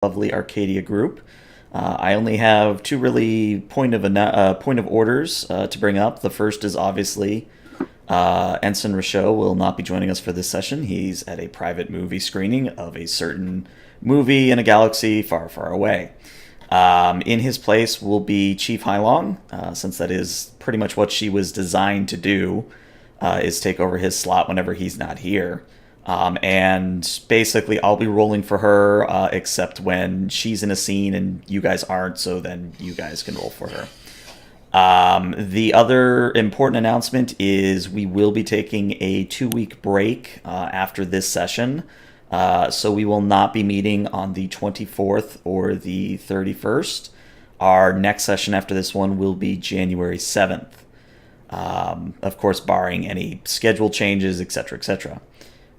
lovely Arcadia group. I only have two really point of orders to bring up. The first is obviously Ensign Richaud will not be joining us for this session. He's at a private movie screening of a certain movie in a galaxy far, far away. In his place will be Chief Hailong, since that is pretty much what she was designed to do, is take over his slot whenever he's not here. And basically, I'll be rolling for her, except when she's in a scene and you guys aren't, so then you guys can roll for her. The other important announcement is we will be taking a 2-week break after this session. So we will not be meeting on the 24th or the 31st. Our next session after this one will be January 7th. Of course, barring any schedule changes, etc., etc.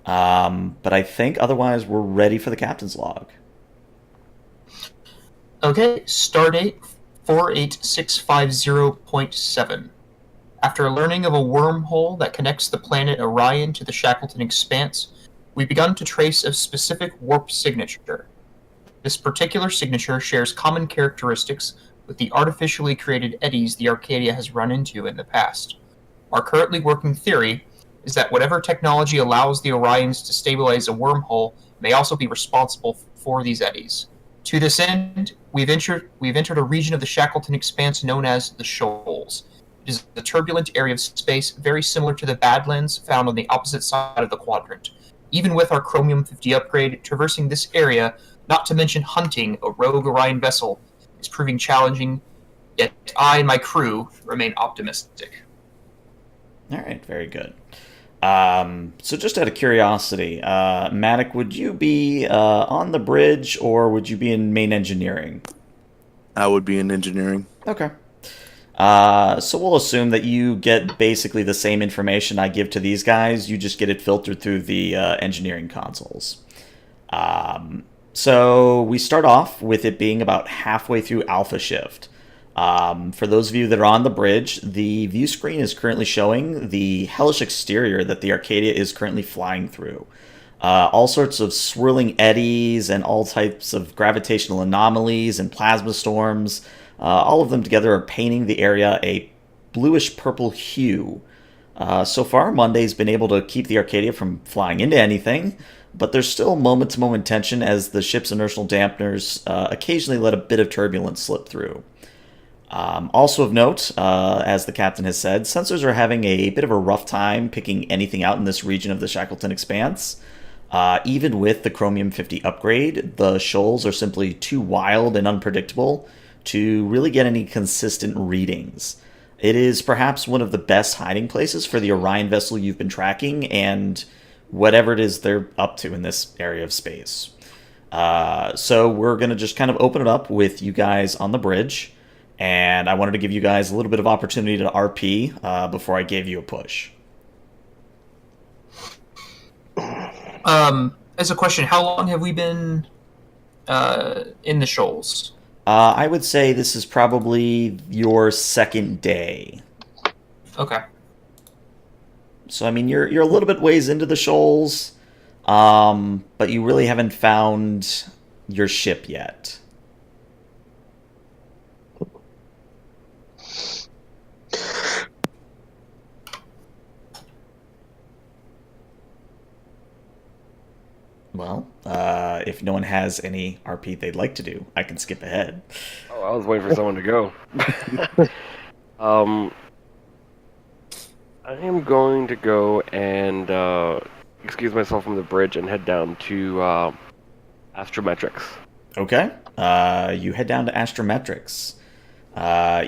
But I think otherwise we're ready for the captain's log. Okay, stardate 48650.7. After learning of a wormhole that connects the planet Orion to the Shackleton Expanse, we've begun to trace a specific warp signature. This particular signature shares common characteristics with the artificially created eddies the Arcadia has run into in the past. Our currently working theory is that whatever technology allows the Orions to stabilize a wormhole may also be responsible for these eddies. To this end, we've entered a region of the Shackleton Expanse known as the Shoals. It is a turbulent area of space very similar to the Badlands found on the opposite side of the quadrant. Even with our Chromium-50 upgrade, traversing this area, not to mention hunting a rogue Orion vessel, is proving challenging, yet I and my crew remain optimistic. All right, very good. So just out of curiosity, Matic, would you be on the bridge or would you be in main engineering? I would be in engineering. Okay. So we'll assume that you get basically the same information I give to these guys. You just get it filtered through the engineering consoles. So we start off with it being about halfway through Alpha Shift. For those of you that are on the bridge, the view screen is currently showing the hellish exterior that the Arcadia is currently flying through. All sorts of swirling eddies and all types of gravitational anomalies and plasma storms. All of them together are painting the area a bluish-purple hue. So far, Monday's been able to keep the Arcadia from flying into anything, but there's still moment-to-moment tension as the ship's inertial dampeners occasionally let a bit of turbulence slip through. Also of note, as the captain has said, sensors are having a bit of a rough time picking anything out in this region of the Shackleton Expanse. Even with the Chromium-50 upgrade, the shoals are simply too wild and unpredictable to really get any consistent readings. It is perhaps one of the best hiding places for the Orion vessel you've been tracking and whatever it is they're up to in this area of space. So we're going to just kind of open it up with you guys on the bridge. And I wanted to give you guys a little bit of opportunity to RP before I gave you a push. As a question, how long have we been in the shoals? I would say this is probably your second day. Okay. So, I mean, you're a little bit ways into the shoals, but you really haven't found your ship yet. Well, if no one has any RP they'd like to do, I can skip ahead. Oh, I was waiting for someone to go. I am going to go and excuse myself from the bridge and head down to astrometrics. Okay. You head down to astrometrics.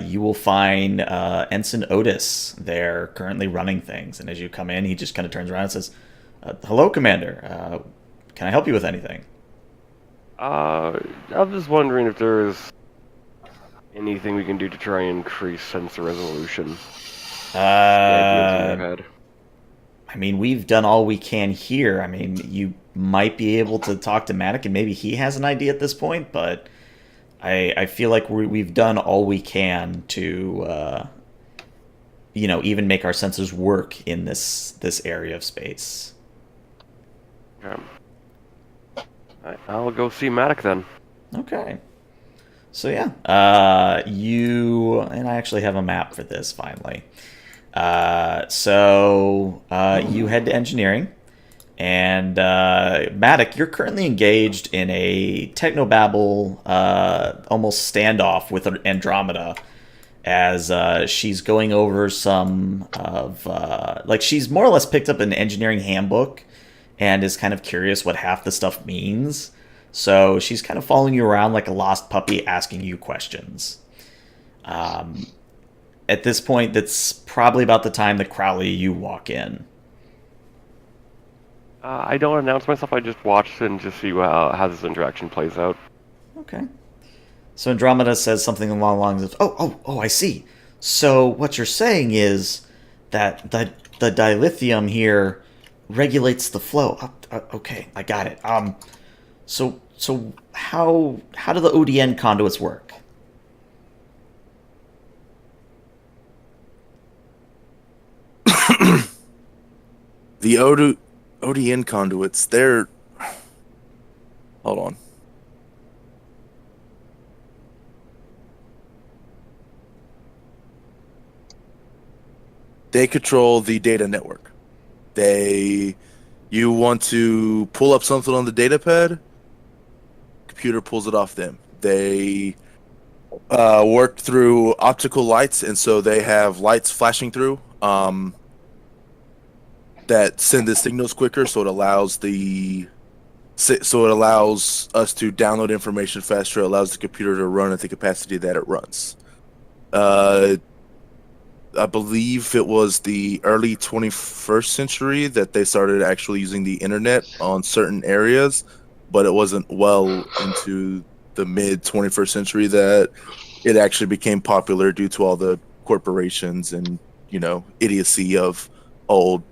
You will find Ensign Otis there currently running things. And as you come in, he just kind of turns around and says, hello, Commander. Can I help you with anything? I'm just wondering if there's anything we can do to try and increase sensor resolution. I mean, we've done all we can here. I mean, you might be able to talk to Matic, and maybe he has an idea at this point, but I feel like we've done all we can to, even make our sensors work in this area of space. I'll go see Matic then. Okay. So yeah, you and I actually have a map for this finally. You head to engineering, and Matic, you're currently engaged in a technobabble, almost standoff with Andromeda, as she's going over some of she's more or less picked up an engineering handbook and is kind of curious what half the stuff means. So she's kind of following you around like a lost puppy, asking you questions. At this point, that's probably about the time that Crowley, you walk in. I don't announce myself. I just watch and just see how this interaction plays out. Okay. So Andromeda says something along the lines of, "Oh, I see. So what you're saying is that the dilithium here regulates the flow. Okay, I got it. So how do the ODN conduits work?" The ODN conduits, they're... Hold on. They control the data network. You want to pull up something on the data pad, computer pulls it off them. They work through optical lights, and so they have lights flashing through that send the signals quicker, so it allows us to download information faster. It allows the computer to run at the capacity that it runs. I believe it was the early 21st century that they started actually using the internet on certain areas, but it wasn't well into the mid 21st century that it actually became popular due to all the corporations and, idiocy of old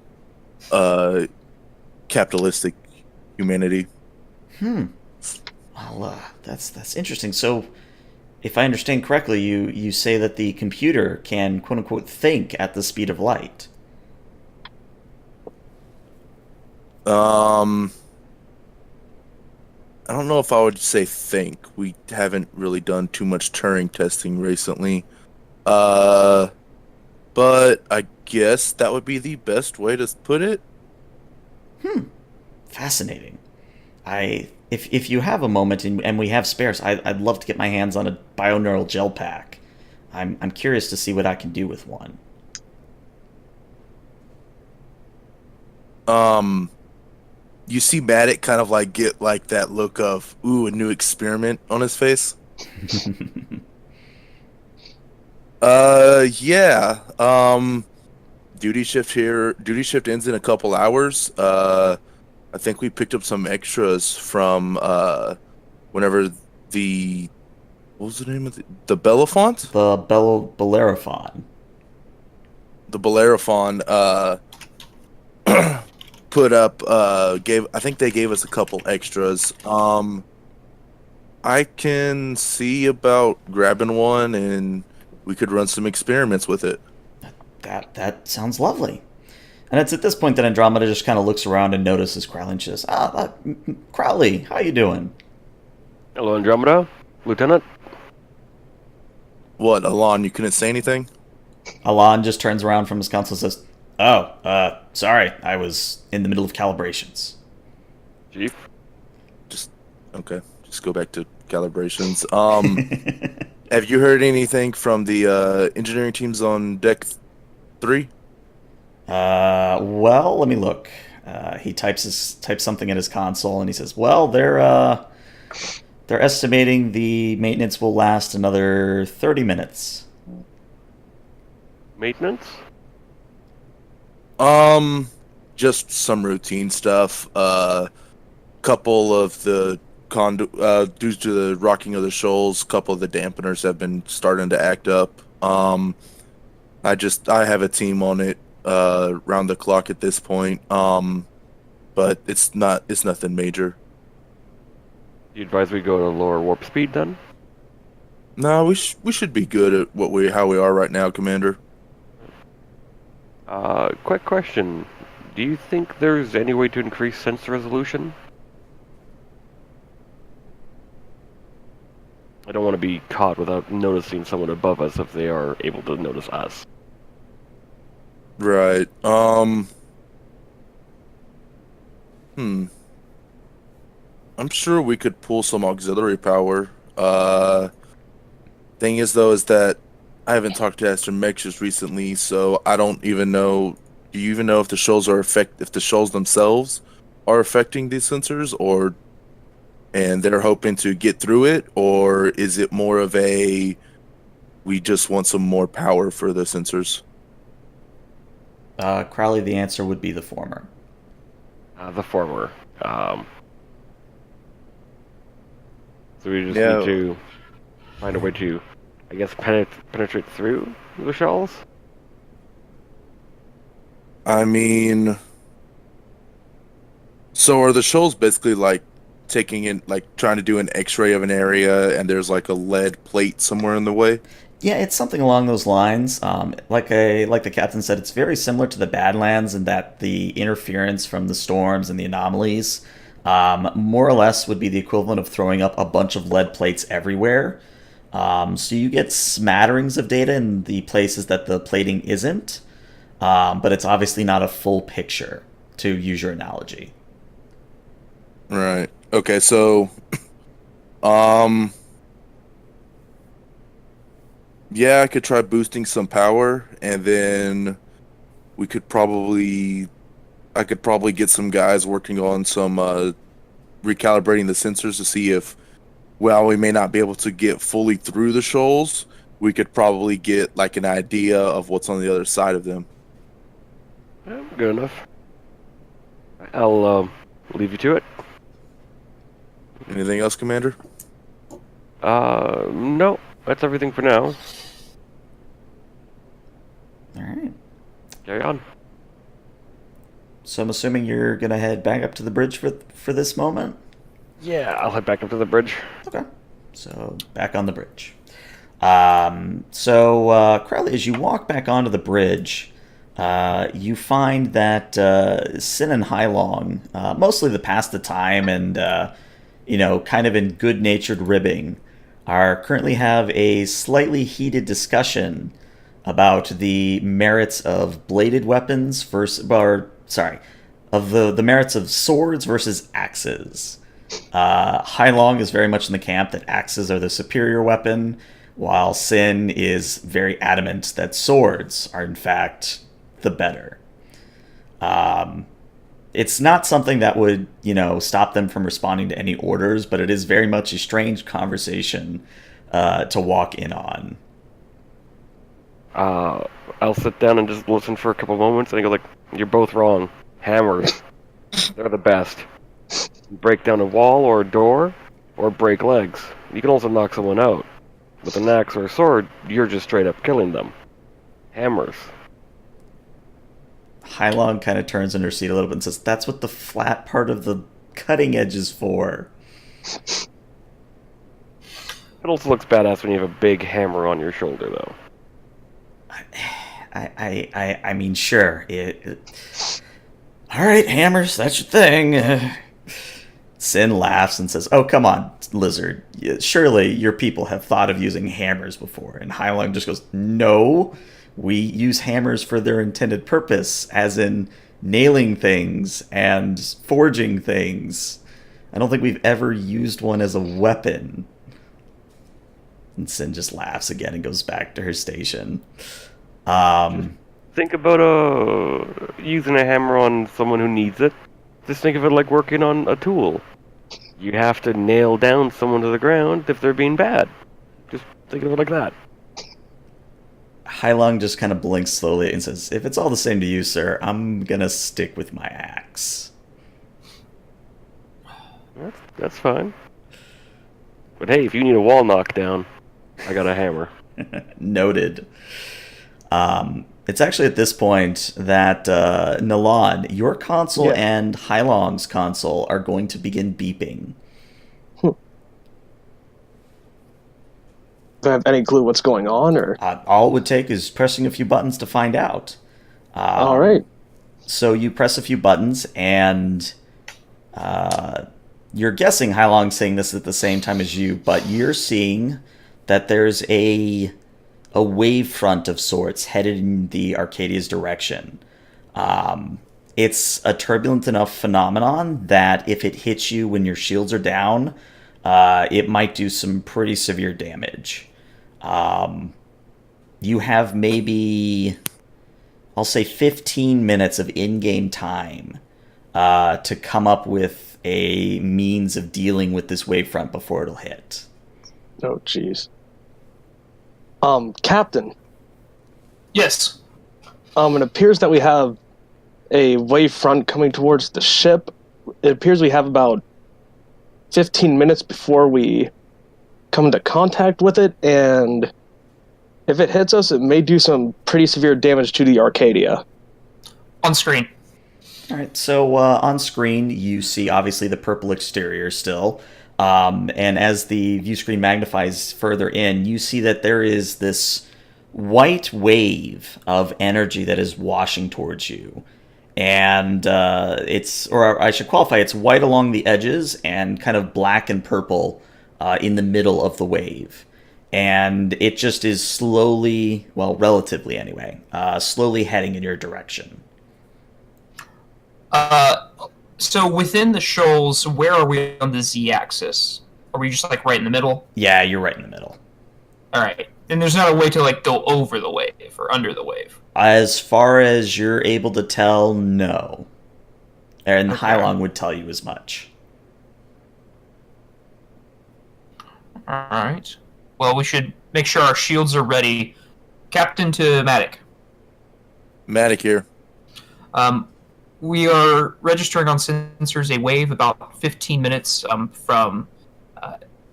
capitalistic humanity. Well, that's interesting. So, if I understand correctly, you say that the computer can quote unquote think at the speed of light. I don't know if I would say think. We haven't really done too much Turing testing recently. But I guess that would be the best way to put it. Fascinating. If you have a moment and we have spares, I'd love to get my hands on a bioneural gel pack. I'm curious to see what I can do with one. You see Matic kind of get that look of, ooh, a new experiment on his face. Yeah. Duty shift ends in a couple hours. I think we picked up some extras from whenever what was the name of the Bellefonte? The Bellerophon. The Bellerophon put up I think they gave us a couple extras. I can see about grabbing one and we could run some experiments with it. That sounds lovely. And it's at this point that Andromeda just kind of looks around and notices Crowley and she says, Crowley, how you doing? Hello, Andromeda, Lieutenant. What, Alon, you couldn't say anything? Alon just turns around from his console and says, sorry, I was in the middle of calibrations. Chief. Okay, just go back to calibrations. Have you heard anything from the engineering teams on deck 3? Well, let me look. He types something in his console and he says, well, they're estimating the maintenance will last another 30 minutes. Maintenance? Just some routine stuff. Couple of the due to the rocking of the shoals, couple of the dampeners have been starting to act up. I have a team on it round the clock at this point. But it's nothing major. You advise we go to lower warp speed then? No, we should be good at how we are right now, Commander. Quick question. Do you think there's any way to increase sensor resolution? I don't want to be caught without noticing someone above us if they are able to notice us. Right. Hmm. I'm sure we could pull some auxiliary power. Thing is though, is that I haven't talked to Astrometrics recently, so I don't even know. Do you even know if the if the shoals themselves are affecting these sensors, or and they're hoping to get through it, or is it more of a we just want some more power for the sensors? Crowley, the answer would be the former. The former. So we just Yeah. need to find a way to, I guess, penetrate through the shells. I mean, so are the shoals basically like taking in, like trying to do an X-ray of an area, and there's like a lead plate somewhere in the way? Yeah, it's something along those lines. Like the captain said, it's very similar to the Badlands in that the interference from the storms and the anomalies, more or less, would be the equivalent of throwing up a bunch of lead plates everywhere. So you get smatterings of data in the places that the plating isn't, but it's obviously not a full picture, to use your analogy. Right. Okay, so um yeah, I could try boosting some power, and then we could probably I could probably get some guys working on some recalibrating the sensors to see if, while we may not be able to get fully through the shoals, we could probably get like an idea of what's on the other side of them. Yeah, good enough. I'll leave you to it. Anything else, Commander? No, that's everything for now. All right. Carry on. So I'm assuming you're gonna head back up to the bridge for this moment. Yeah, I'll head back up to the bridge. Okay. So back on the bridge. Crowley, as you walk back onto the bridge, you find that Sin and Hailong, mostly to pass the time and kind of in good-natured ribbing, are currently have a slightly heated discussion about the merits of bladed weapons the merits of swords versus axes. Hailong is very much in the camp that axes are the superior weapon, while Sin is very adamant that swords are in fact the better. It's not something that would, stop them from responding to any orders, but it is very much a strange conversation to walk in on. I'll sit down and just listen for a couple moments, and I go like, "You're both wrong. Hammers, they're the best. Break down a wall or a door, or break legs. You can also knock someone out. With an axe or a sword, you're just straight up killing them. Hammers." Hailong kind of turns in her seat a little bit and says, "That's what the flat part of the cutting edge is for." It also looks badass when you have a big hammer on your shoulder, though. I mean, sure. All right, hammers, that's your thing. Sin laughs and says, "Oh, come on, Lizard. Surely your people have thought of using hammers before." And Hailong just goes, "No, we use hammers for their intended purpose, as in nailing things and forging things. I don't think we've ever used one as a weapon." And Sin just laughs again and goes back to her station. Think about using a hammer on someone who needs it. Just think of it like working on a tool. You have to nail down someone to the ground if they're being bad. Just think of it like that. Hailong just kind of blinks slowly and says, "If it's all the same to you, sir, I'm gonna stick with my axe." That's fine. But hey, if you need a wall knocked down, I got a hammer. Noted. It's actually at this point that Nalan, your console and Hailong's console are going to begin beeping. Do I have any clue what's going on, or? All it would take is pressing a few buttons to find out. All right. So you press a few buttons, and you're guessing Hailong's saying this at the same time as you, but you're seeing that there's a wave front of sorts headed in the Arcadia's direction. It's a turbulent enough phenomenon that if it hits you when your shields are down, it might do some pretty severe damage. You have maybe, I'll say, 15 minutes of in-game time to come up with a means of dealing with this wavefront before it'll hit. Oh, jeez. Captain, Yes. it appears that we have a wave front coming towards the ship. It appears we have about 15 minutes before we come into contact with it, and if it hits us, it may do some pretty severe damage to the Arcadia. On screen. All right, so on screen you see obviously the purple exterior still, and as the view screen magnifies further in, you see that there is this white wave of energy that is washing towards you. And or I should qualify, it's white along the edges and kind of black and purple in the middle of the wave. And it just is slowly, well, relatively anyway, slowly heading in your direction. So within the shoals, where are we on the z-axis? Are we just like right in the middle? Yeah, you're right in the middle. All right. And there's not a way to like go over the wave or under the wave. As far as you're able to tell, no. And Okay. Hailong would tell you as much. All right. Well, we should make sure our shields are ready. Captain to Matic. Matic here. We are registering on sensors a wave about 15 minutes from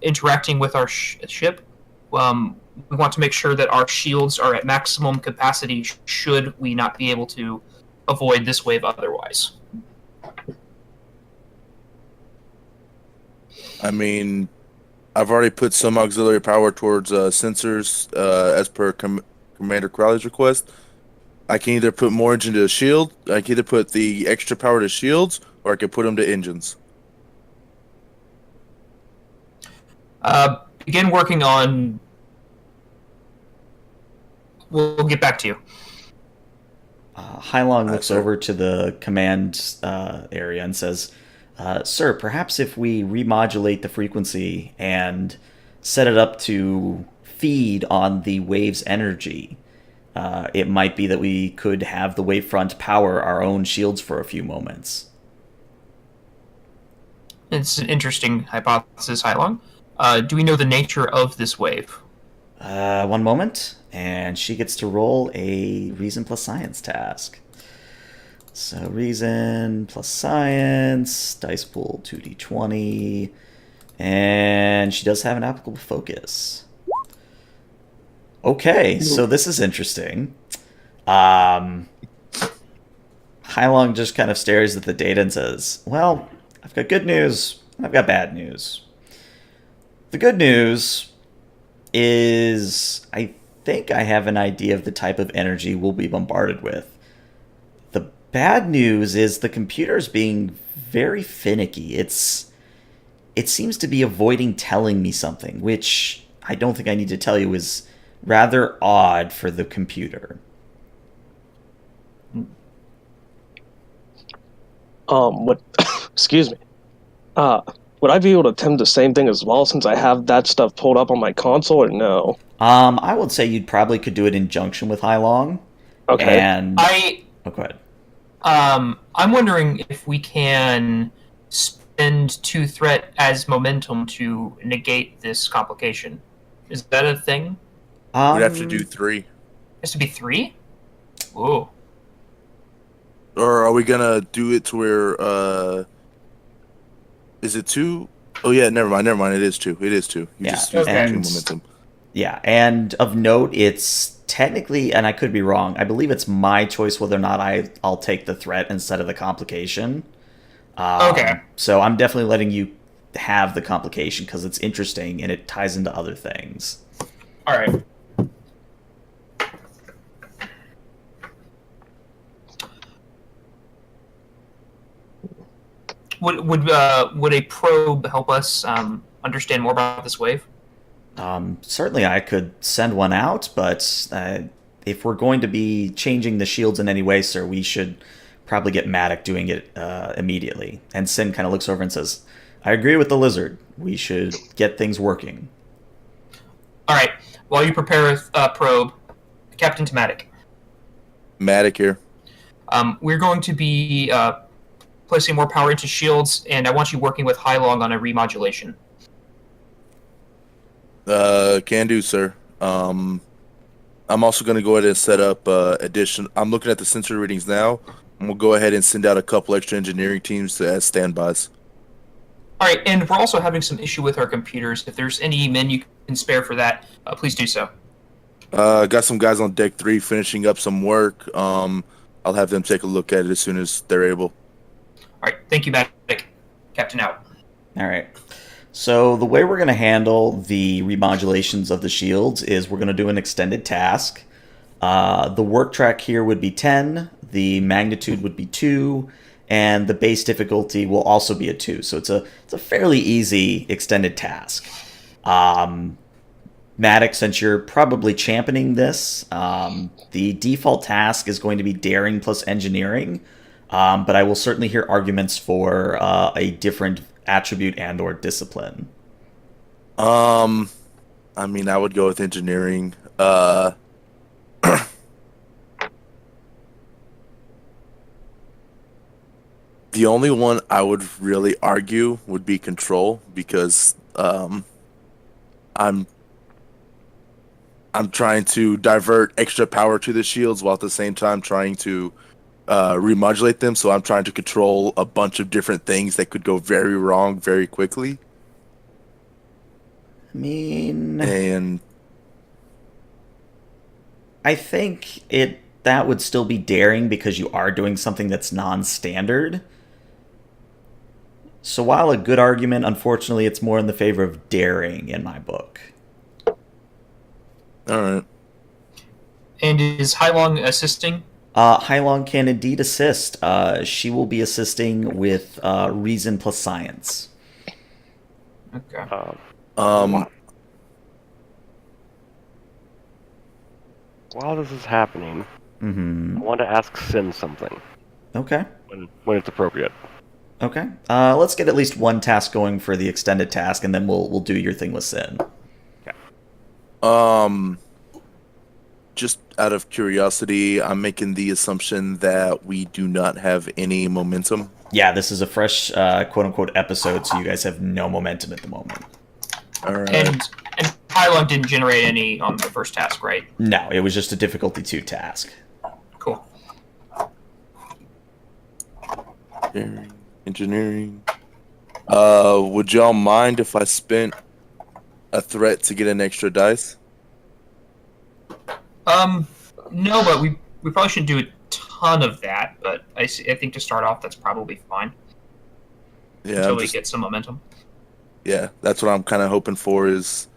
interacting with our ship. We want to make sure that our shields are at maximum capacity should we not be able to avoid this wave otherwise. I mean, I've already put some auxiliary power towards sensors as per Commander Crowley's request. I can either put more into the shield, I can either put the extra power to shields, or I can put them to engines. Begin working on... We'll get back to you. Hailong looks Sir. over to the command area and says, Sir, perhaps if we remodulate the frequency and set it up to feed on the wave's energy, it might be that we could have the wavefront power our own shields for a few moments. It's an interesting hypothesis, Hailong. Do we know the nature of this wave? One moment, and she gets to roll a Reason plus Science task. So Reason plus Science, dice pool 2d20, and she does have an applicable focus. Okay, so this is interesting. Hailong just kind of stares at the data and says, well, I've got good news, and I've got bad news. The good news is I think I have an idea of the type of energy we'll be bombarded with. The bad news is the computer's being very finicky. It seems to be avoiding telling me something, which I don't think I need to tell you is rather odd for the computer. What? Excuse me. Would I be able to attempt the same thing as well since I have that stuff pulled up on my console, or no? I would say you probably could do it in junction with Hailong. Okay. And oh, go ahead. I'm wondering if we can spend 2 threat as momentum to negate this complication. Is that a thing? We'd have to do 3. It has to be 3? Ooh. Or are we gonna do it to where? Is it 2? Oh yeah, never mind. It is 2. It is 2. You Yeah, just use okay. 2 momentum. Yeah, and of note, it's technically, and I could be wrong, I believe it's my choice whether or not I'll take the threat instead of the complication. Okay. So I'm definitely letting you have the complication because it's interesting and it ties into other things. All right. Would a probe help us understand more about this wave? Certainly, I could send one out, but if we're going to be changing the shields in any way, sir, we should probably get Maddox doing it immediately. And Sin kind of looks over and says, I agree with the lizard. We should get things working. All right. While you prepare a probe, Captain Tematic. Matic here. We're going to be placing more power into shields, and I want you working with Hylong on a remodulation. Can do, sir. I'm also going to go ahead and set up I'm looking at the sensor readings now. I'm going to go ahead and send out a couple extra engineering teams as standbys. All right, and we're also having some issue with our computers. If there's any men you can spare for that, please do so. Got some guys on deck 3 finishing up some work. I'll have them take a look at it as soon as they're able. All right, thank you, Matic. Captain out. All right. So the way we're going to handle the remodulations of the shields is we're going to do an extended task. The work track here would be 10, the magnitude would be 2, and the base difficulty will also be a 2. So it's a fairly easy extended task. Maddox, since you're probably championing this, the default task is going to be daring plus engineering, but I will certainly hear arguments for a different attribute and or discipline. I mean, I would go with engineering. The only one I would really argue would be control, because I'm trying to divert extra power to the shields while at the same time trying to remodulate them. So I'm trying to control a bunch of different things that could go very wrong very quickly. I mean, And I think that would still be daring because you are doing something that's non-standard. So while a good argument, unfortunately, it's more in the favor of daring in my book. all right. And is Hylong assisting? Hylong can indeed assist. She will be assisting with reason plus science. Okay. While this is happening, I want to ask Sin something Okay. when it's appropriate. Okay. Let's get at least one task going for the extended task, and then we'll do your thing with Sin. Just out of curiosity, I'm making the assumption that we do not have any momentum. Yeah, this is a fresh quote-unquote episode, so you guys have no momentum at the moment. All right. And Hylong didn't generate any on the first task, right? No, it was just a difficulty 2 task. Cool. Engineering. Would y'all mind if I spent a threat to get an extra dice? No, but we probably shouldn't do a ton of that, but I think to start off, that's probably fine. Yeah, Until we get some momentum. Yeah, that's what I'm kind of hoping for, is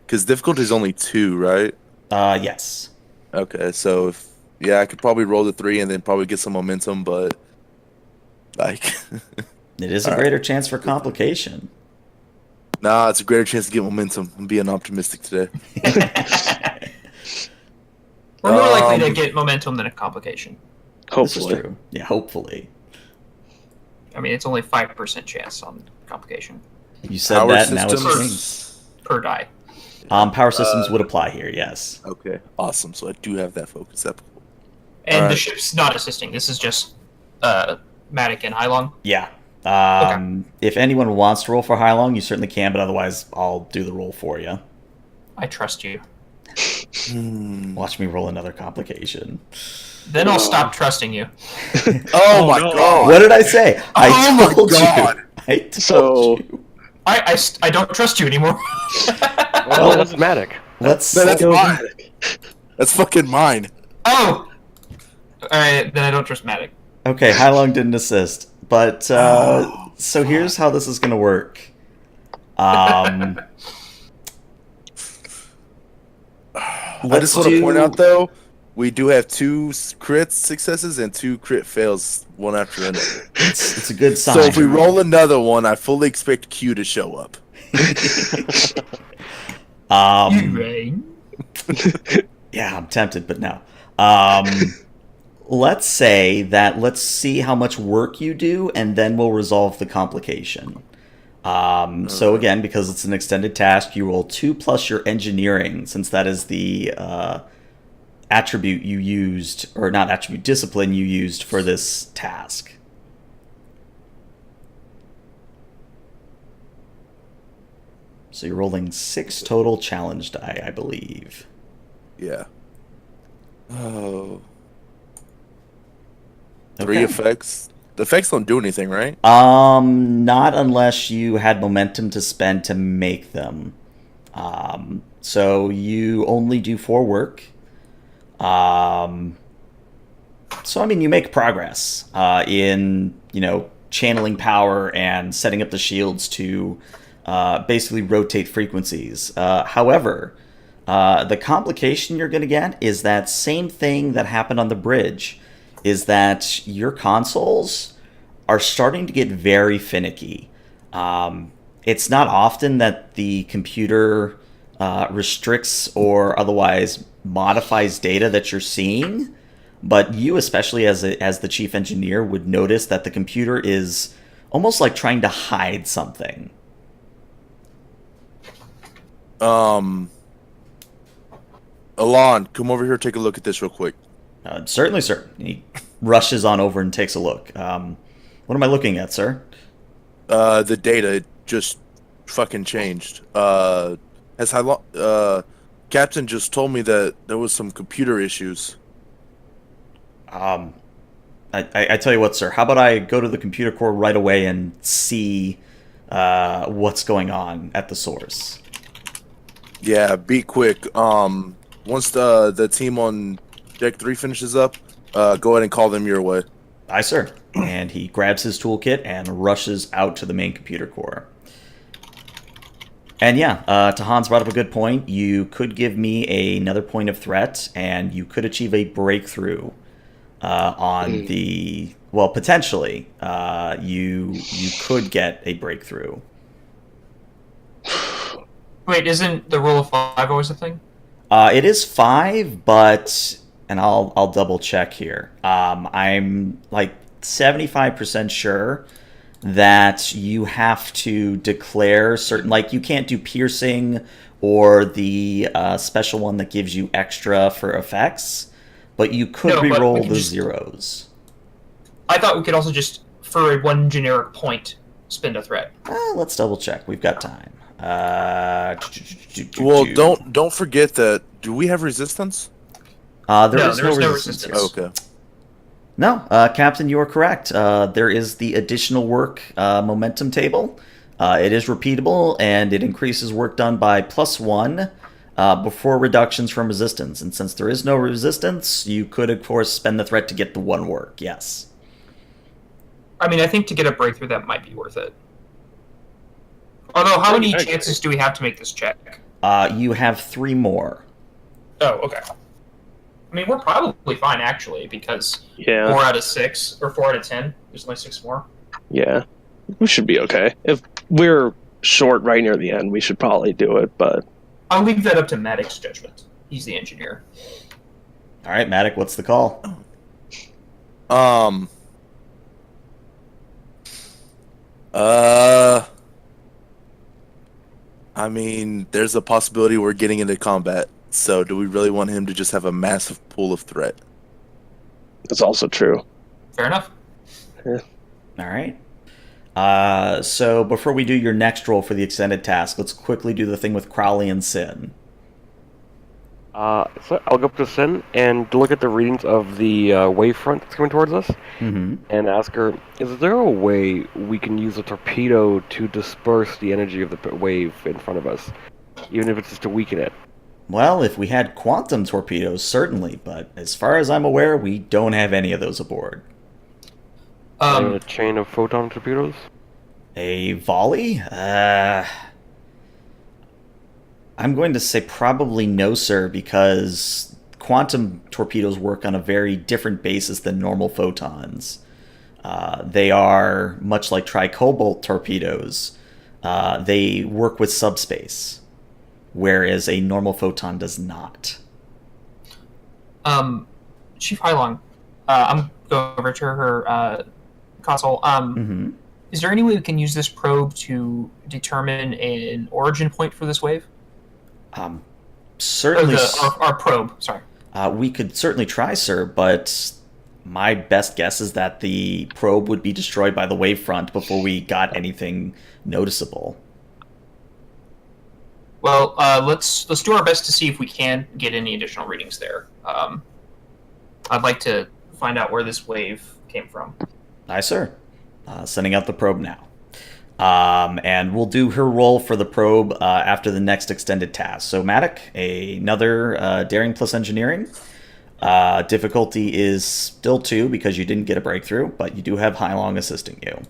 because difficulty is only 2, right? Yes. Okay, so I could probably roll the 3 and then probably get some momentum, but like, It is a greater chance for complication. nah, it's a greater chance to get momentum. I'm being optimistic today. We're more likely to get momentum than a complication. This is Hopefully. true. Yeah, hopefully. I mean, it's only 5% chance on complication You said Power that, now it's systems? changed. per die. Power systems would apply here, yes. Okay, awesome. So I do have that focus. That's cool. And the Alright. ship's not assisting. This is just Matic and Hylong. Yeah. If anyone wants to roll for Hylong, you certainly can, but otherwise I'll do the roll for you. I trust you. Watch me roll another complication. Then I'll stop trusting you. Oh my god! What did I say? I Oh my told God. you. I told So- you. I don't trust you anymore. Well, that's Matic. Let's No, that's go mine. That's fucking mine. Oh! Alright, then I don't trust Matic. Okay, Hylong didn't assist, but so here's how this is going to work. I just want to point out though, We do have 2 crit successes and 2 crit fails, one after another. It's a good sign. So if we roll another one, I fully expect Q to show up. Rain. Yeah, I'm tempted, but no. Let's see how much work you do, and then we'll resolve the complication. So again, because it's an extended task, you roll 2 plus your engineering, since that is the attribute you used, or not attribute, discipline you used for this task. So you're rolling 6 total challenge die, I believe. Yeah. Oh. Okay. 3 effects. The effects don't do anything, right? Not unless you had momentum to spend to make them. So you only do 4 work. So I mean, you make progress in channeling power and setting up the shields to basically rotate frequencies. However, the complication you're going to get is that same thing that happened on the bridge, is that your consoles are starting to get very finicky. It's not often that the computer restricts or otherwise modifies data that you're seeing, but you, especially as the chief engineer, would notice that the computer is almost like trying to hide something. Alon, come over here, take a look at this real quick. Certainly, sir. He rushes on over and takes a look. What am I looking at, sir? The data just fucking changed. Captain just told me that there was some computer issues. I tell you what, sir. How about I go to the computer core right away and see what's going on at the source? Yeah, be quick. Once the team on deck 3 finishes up, go ahead and call them your way. Aye, sir. And he grabs his toolkit and rushes out to the main computer core. And yeah, Tahan's brought up a good point. You could give me another point of threat, and you could achieve a breakthrough on the... Well, potentially, you could get a breakthrough. Wait, isn't the rule of 5 always a thing? It is 5, but... And I'll double check here. I'm like 75% sure that you have to declare certain, like you can't do piercing or the special one that gives you extra for effects, but you could re-roll the zeros. I thought we could also just, for one generic point, spend a threat. Let's double check. We've got time. Well, don't forget that. Do we have resistance? There is no resistance. Oh, okay. No, Captain, you are correct. There is the additional work momentum table. It is repeatable, and it increases work done by +1 before reductions from resistance. And since there is no resistance, you could, of course, spend the threat to get the 1 work. Yes. I mean, I think to get a breakthrough, that might be worth it. Although, how many chances do we have to make this check? You have 3 more. Oh, okay. I mean, we're probably fine, actually, because 4 out of 6, or 4 out of 10, there's only 6 more. Yeah, we should be okay. If we're short right near the end, we should probably do it, but... I'll leave that up to Maddox's judgment. He's the engineer. All right, Maddox, what's the call? I mean, there's a possibility we're getting into combat. So, do we really want him to just have a massive pool of threat? That's also true. Fair enough. Yeah. All right. So, before we do your next roll for the extended task, let's quickly do the thing with Crowley and Sin. So I'll go up to Sin and look at the readings of the wavefront that's coming towards us, and ask her, is there a way we can use a torpedo to disperse the energy of the wave in front of us, even if it's just to weaken it? Well, if we had quantum torpedoes, certainly, but as far as I'm aware, we don't have any of those aboard. A chain of photon torpedoes? A volley? I'm going to say probably no, sir, because quantum torpedoes work on a very different basis than normal photons. They are much like tricobalt torpedoes. They work with subspace, whereas a normal photon does not. Chief Hylong, I'm going over to her console. Is there any way we can use this probe to determine an origin point for this wave? Certainly. Our probe, sorry. We could certainly try, sir, but my best guess is that the probe would be destroyed by the wavefront before we got anything noticeable. Well, let's do our best to see if we can get any additional readings there. I'd like to find out where this wave came from. Aye, sir. Sending out the probe now. And we'll do her roll for the probe after the next extended task. So, Matic, another Daring plus Engineering. Difficulty is still 2 because you didn't get a breakthrough, but you do have Hylong assisting you.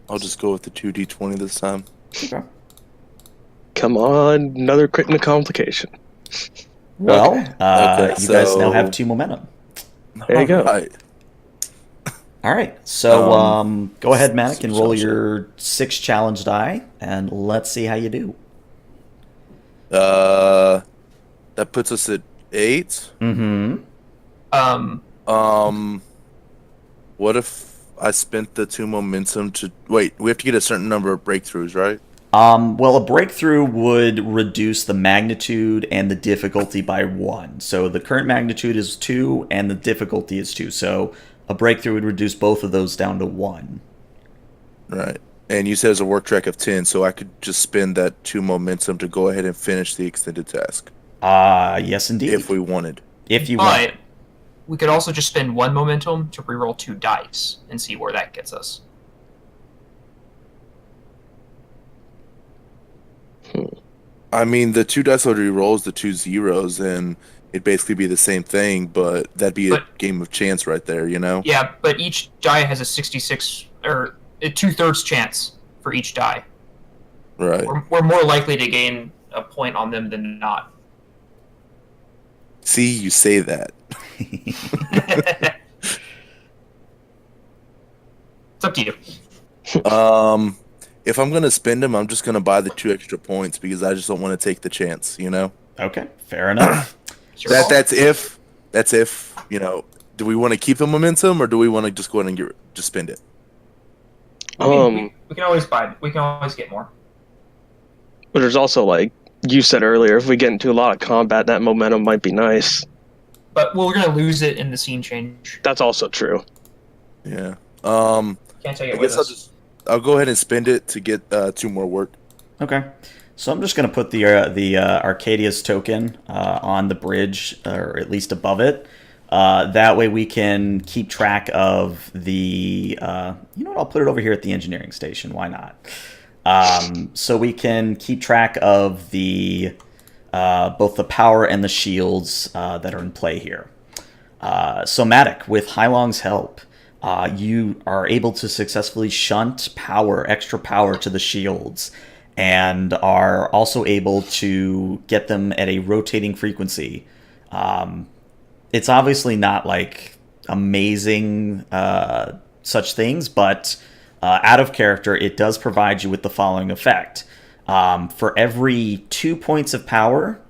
I'll just go with the 2d20 this time. Okay. Come on, another crit and a complication. Well, Okay, you guys so- now have 2 momentum. There you go. Alright. All right, so go ahead, Matic, and roll sounds your 6 challenge die, and let's see how you do. That puts us at 8. What if I spent the 2 momentum to... Wait, we have to get a certain number of breakthroughs, right? Well, a breakthrough would reduce the magnitude and the difficulty by 1. So the current magnitude is 2, and the difficulty is 2. So a breakthrough would reduce both of those down to 1. Right. And you said it's a work track of 10, so I could just spend that 2 momentum to go ahead and finish the extended task. Yes, indeed. If we wanted. If you want. But we could also just spend 1 momentum to reroll 2 dice and see where that gets us. I mean, the 2 dice already rolls the 2 zeros, and it'd basically be the same thing, but that'd be a game of chance right there, you know? Yeah, but each die has a 66 or a 2/3 chance for each die. Right. We're more likely to gain a point on them than not. See, you say that. It's up to you. If I'm gonna spend them, I'm just gonna buy the 2 extra points because I just don't want to take the chance, you know? Okay, fair enough. It's your call. That's if, you know, do we want to keep the momentum or do we want to just go ahead and just spend it? I mean, we can always buy. We can always get more. But there's also, like you said earlier, if we get into a lot of combat, that momentum might be nice. But we're gonna lose it in the scene change. That's also true. Yeah. Can't take it I with guess us. I'll go ahead and spend it to get 2 more work. Okay. So I'm just going to put the Arcadia's token on the bridge, or at least above it. That way we can keep track of the... you know what? I'll put it over here at the engineering station. Why not? So we can keep track of the both the power and the shields that are in play here. So Matic, with Hylong's help, you are able to successfully shunt extra power to the shields, and are also able to get them at a rotating frequency. It's obviously not like amazing such things, but out of character, it does provide you with the following effect. For every 2 points of power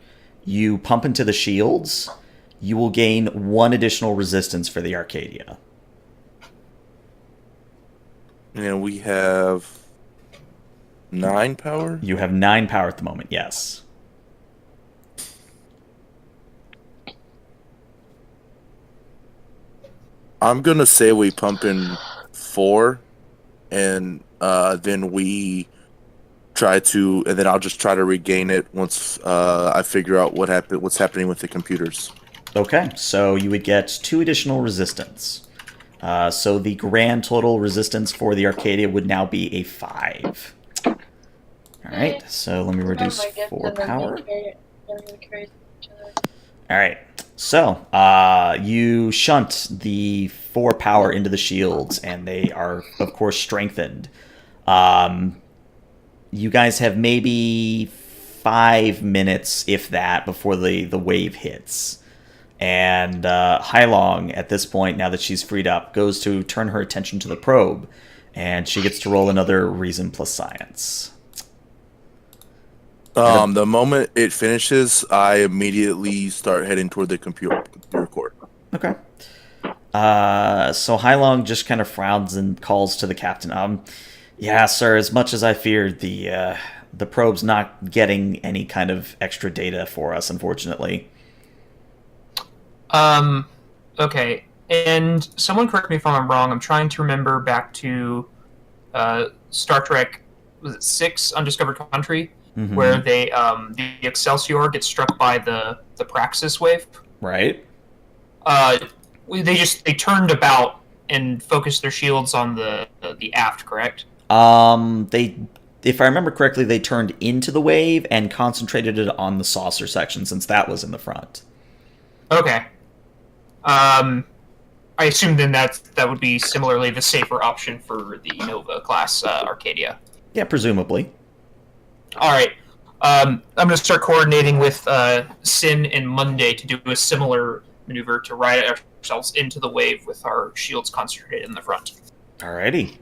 you pump into the shields, you will gain 1 additional resistance for the Arcadia. And we have 9 power? You have 9 power at the moment, yes. I'm going to say we pump in 4, and then we try to, and then I'll just try to regain it once I figure out what's happening with the computers. Okay, so you would get 2 additional resistance. So the grand total resistance for the Arcadia would now be a 5. Alright, so let me reduce 4 power. Alright, so you shunt the 4 power into the shields, and they are, of course, strengthened. You guys have maybe 5 minutes, if that, before the wave hits. And Hailong, at this point, now that she's freed up, goes to turn her attention to the probe, and she gets to roll another reason plus science. The moment it finishes, I immediately start heading toward the computer core. Okay. So Hailong just kind of frowns and calls to the captain. Yeah, sir, as much as I feared, the probe's not getting any kind of extra data for us, unfortunately. Okay. And someone correct me if I'm wrong. I'm trying to remember back to Star Trek, was it 6, Undiscovered Country, where they the Excelsior gets struck by the Praxis wave. Right. They turned about and focused their shields on the aft, correct? If I remember correctly, they turned into the wave and concentrated it on the saucer section, since that was in the front. Okay. I assume then that would be similarly the safer option for the Nova class Arcadia. Yeah, presumably. All right. I'm going to start coordinating with Sin and Monday to do a similar maneuver to ride ourselves into the wave with our shields concentrated in the front. Alrighty.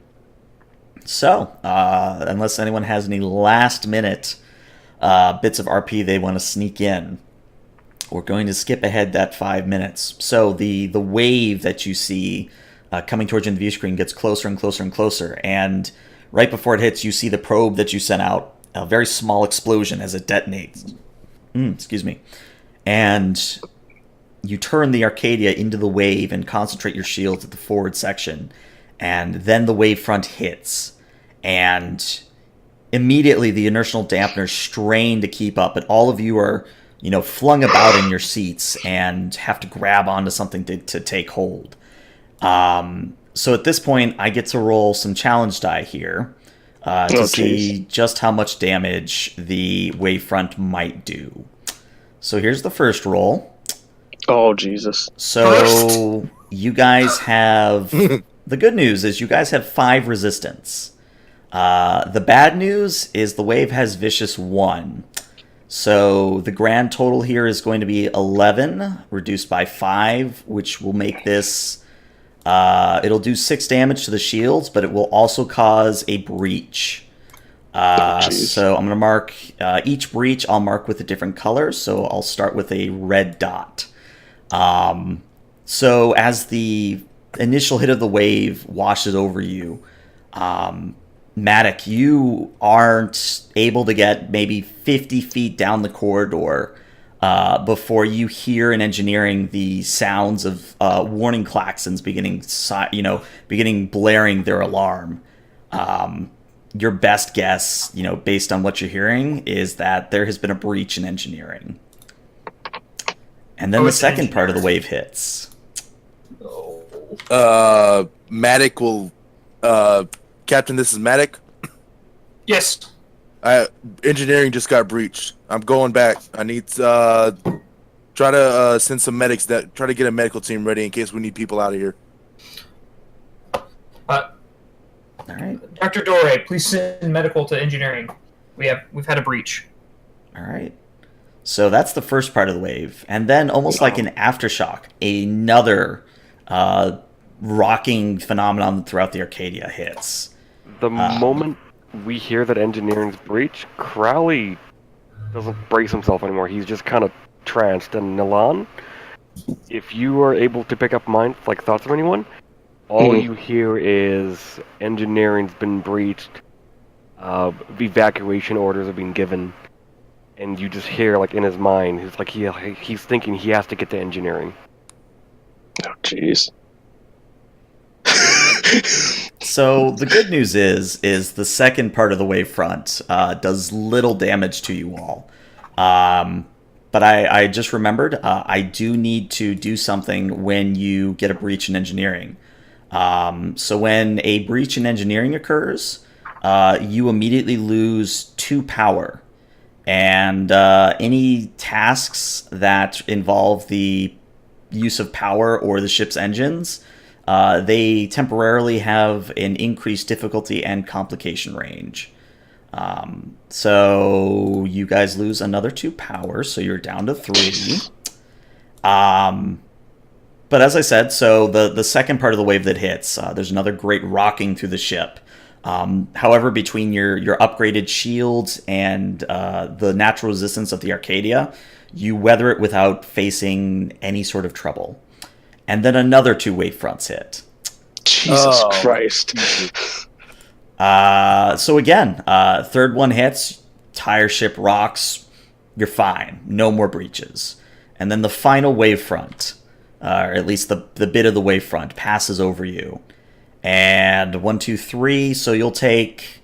So, unless anyone has any last-minute bits of RP they want to sneak in, we're going to skip ahead that 5 minutes. So the wave that you see coming towards you in the view screen gets closer and closer and closer, and right before it hits, you see the probe that you sent out, a very small explosion as it detonates. Excuse me. And you turn the Arcadia into the wave and concentrate your shields at the forward section, and then the wave front hits, and immediately the inertial dampeners strain to keep up, and all of you are flung about in your seats and have to grab onto something to take hold. So at this point, I get to roll some challenge die here to see just how much damage the wavefront might do. So here's the first roll. Oh, Jesus. So you guys have... The good news is you guys have 5 resistance. The bad news is the wave has vicious 1. So the grand total here is going to be 11, reduced by 5, which will make this... it'll do 6 damage to the shields, but it will also cause a breach. So I'm going to mark each breach, I'll mark with a different color, so I'll start with a red dot. So as the initial hit of the wave washes over you, Matic, you aren't able to get maybe 50 feet down the corridor before you hear in engineering the sounds of warning klaxons beginning blaring their alarm. Your best guess, based on what you're hearing, is that there has been a breach in engineering. And then the second part of the wave hits. Matic will... Captain, this is Matic. Yes. Engineering just got breached. I'm going back. I need to try to send some medics. Try to get a medical team ready in case we need people out of here. All right. Dr. Dore, please send medical to engineering. We've had a breach. All right. So that's the first part of the wave, and then almost like an aftershock, another rocking phenomenon throughout the Arcadia hits. The moment we hear that engineering's breach, Crowley doesn't brace himself anymore. He's just kind of tranced. And Nilan, if you are able to pick up thoughts of anyone, all you hear is engineering's been breached, evacuation orders have been given, and you just hear in his mind, he's thinking he has to get to engineering. Oh, jeez. So the good news is the second part of the wavefront does little damage to you all. But I just remembered, I do need to do something when you get a breach in engineering. So when a breach in engineering occurs, you immediately lose 2 power. And any tasks that involve the use of power or the ship's engines, they temporarily have an increased difficulty and complication range. So you guys lose another 2 power, so you're down to 3. But as I said, so the second part of the wave that hits, there's another great rocking through the ship. However, between your upgraded shields and the natural resistance of the Arcadia, you weather it without facing any sort of trouble. And then another 2 wave fronts hit. Jesus Christ. So again, third one hits, entire ship rocks, you're fine. No more breaches. And then the final wave front, or at least the bit of the wave front, passes over you. And 1, 2, 3, so you'll take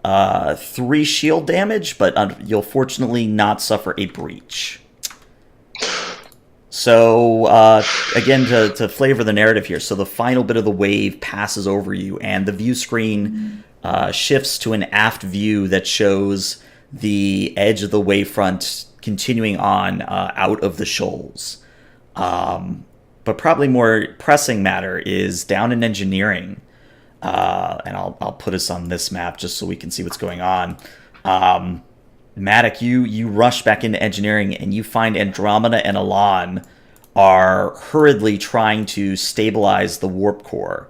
3 shield damage, but you'll fortunately not suffer a breach. So, again, to flavor the narrative here, so the final bit of the wave passes over you, and the view screen shifts to an aft view that shows the edge of the wavefront continuing on out of the shoals. But probably more pressing matter is down in engineering, and I'll put us on this map just so we can see what's going on. Matic, you rush back into engineering, and you find Andromeda and Elan are hurriedly trying to stabilize the warp core.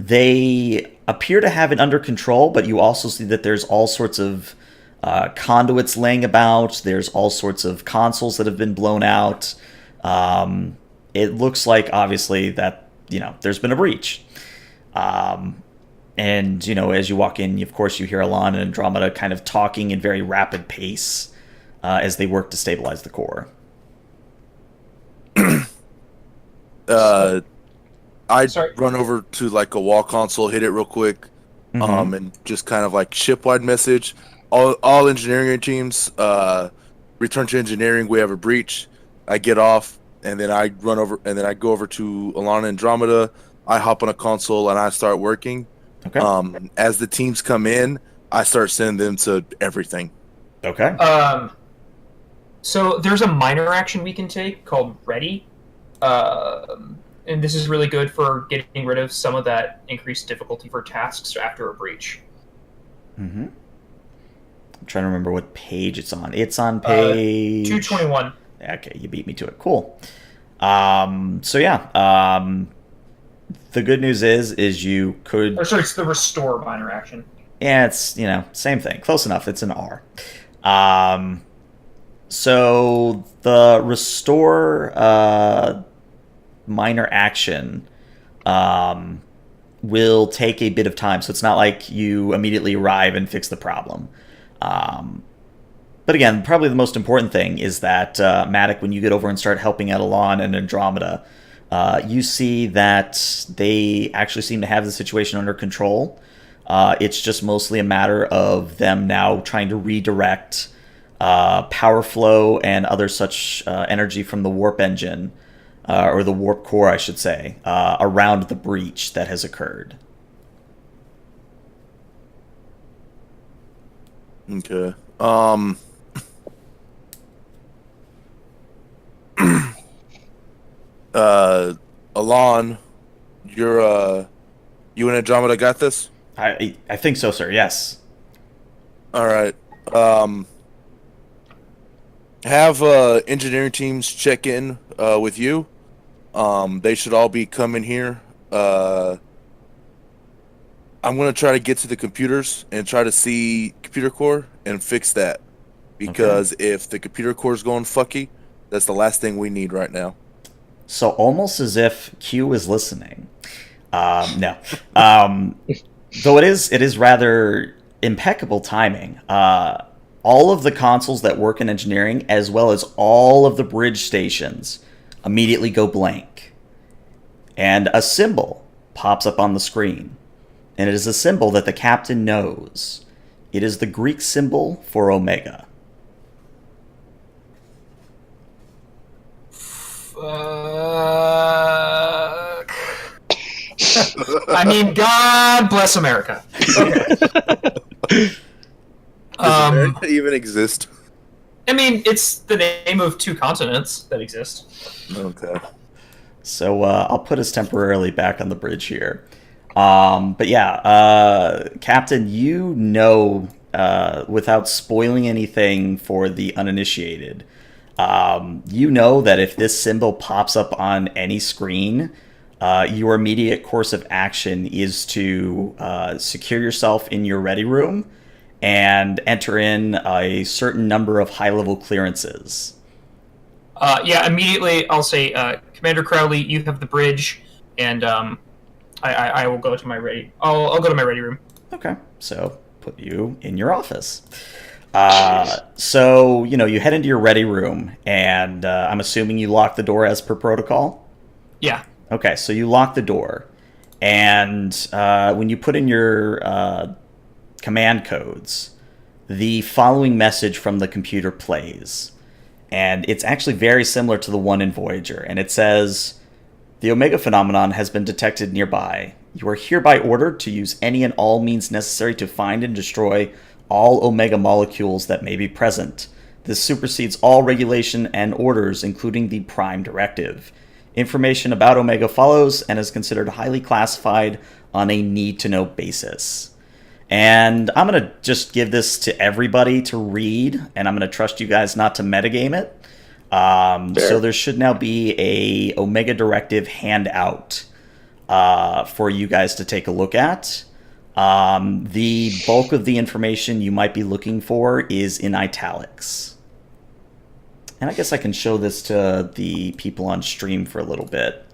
They appear to have it under control, but you also see that there's all sorts of conduits laying about. There's all sorts of consoles that have been blown out. It looks like, obviously, that there's been a breach. And, as you walk in, of course, you hear Elan and Andromeda kind of talking in very rapid pace as they work to stabilize the core. I'd run over to like a wall console, hit it real quick, and just kind of like ship-wide message. All engineering teams, return to engineering. We have a breach. I get off, and then I run over, and then I go over to Elan and Andromeda. I hop on a console and I start working. Okay. As the teams come in, I start sending them to everything. Okay. So there's a minor action we can take called Ready. And this is really good for getting rid of some of that increased difficulty for tasks after a breach. Mm-hmm. I'm trying to remember what page it's on. It's on page 221. Okay, you beat me to it. Cool. So yeah. The good news is you could. Or sorry, it's the restore minor action. Yeah, it's same thing. Close enough. It's an R. So the restore minor action will take a bit of time. So it's not like you immediately arrive and fix the problem. But again, probably the most important thing is that Matic, when you get over and start helping out Elan and Andromeda, you see that they actually seem to have the situation under control. It's just mostly a matter of them now trying to redirect power flow and other such energy from the warp engine, or the warp core, I should say, around the breach that has occurred. Okay. Elan, you and Andromeda got this? I think so, sir. Yes. All right. Have engineering teams check in with you. They should all be coming here. I'm going to try to get to the computers and try to see computer core and fix that. Because if the computer core is going fucky, that's the last thing we need right now. So almost as if Q is listening. No. Though it is rather impeccable timing. All of the consoles that work in engineering, as well as all of the bridge stations, immediately go blank. And a symbol pops up on the screen. And it is a symbol that the captain knows. It is the Greek symbol for Omega. Fuck. I mean, God bless America. Okay. Does America even exist? I mean, it's the name of 2 continents that exist. Okay. So I'll put us temporarily back on the bridge here. But yeah, Captain, without spoiling anything for the uninitiated, you know that if this symbol pops up on any screen, your immediate course of action is to secure yourself in your ready room and enter in a certain number of high-level clearances. Yeah, immediately I'll say, Commander Crowley, you have the bridge, and I will go to my ready. I'll go to my ready room. Okay, so put you in your office. So you head into your ready room, and I'm assuming you lock the door as per protocol. Yeah. Okay, so you lock the door, and when you put in your command codes, the following message from the computer plays. And it's actually very similar to the one in Voyager. And it says, "The Omega phenomenon has been detected nearby. You are hereby ordered to use any and all means necessary to find and destroy all Omega molecules that may be present. This supersedes all regulation and orders, including the Prime Directive. Information about Omega follows and is considered highly classified on a need-to-know basis." And I'm going to just give this to everybody to read, and I'm going to trust you guys not to metagame it. So there should now be a Omega Directive handout for you guys to take a look at. The bulk of the information you might be looking for is in italics. And I guess I can show this to the people on stream for a little bit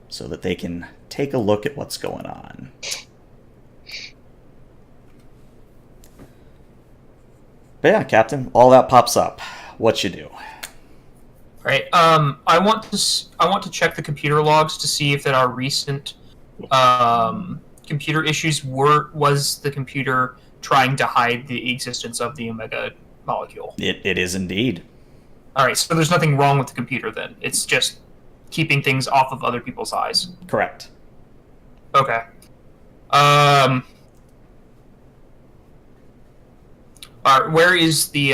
so that they can take a look at what's going on. But yeah, Captain, all that pops up. What you do? Right. I want to check the computer logs to see if there are recent computer issues. Was the computer trying to hide the existence of the Omega molecule? It is indeed. All right. So there's nothing wrong with the computer then. It's just keeping things off of other people's eyes. Correct. Okay. Where is the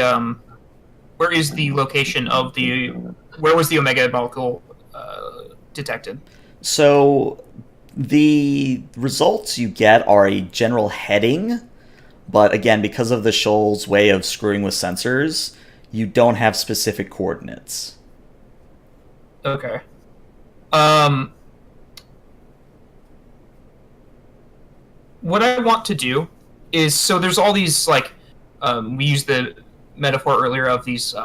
location of where was the Omega molecule detected? So the results you get are a general heading, but again, because of the shoal's way of screwing with sensors, you don't have specific coordinates. Okay. What I want to do is, so there's all these we used the metaphor earlier of these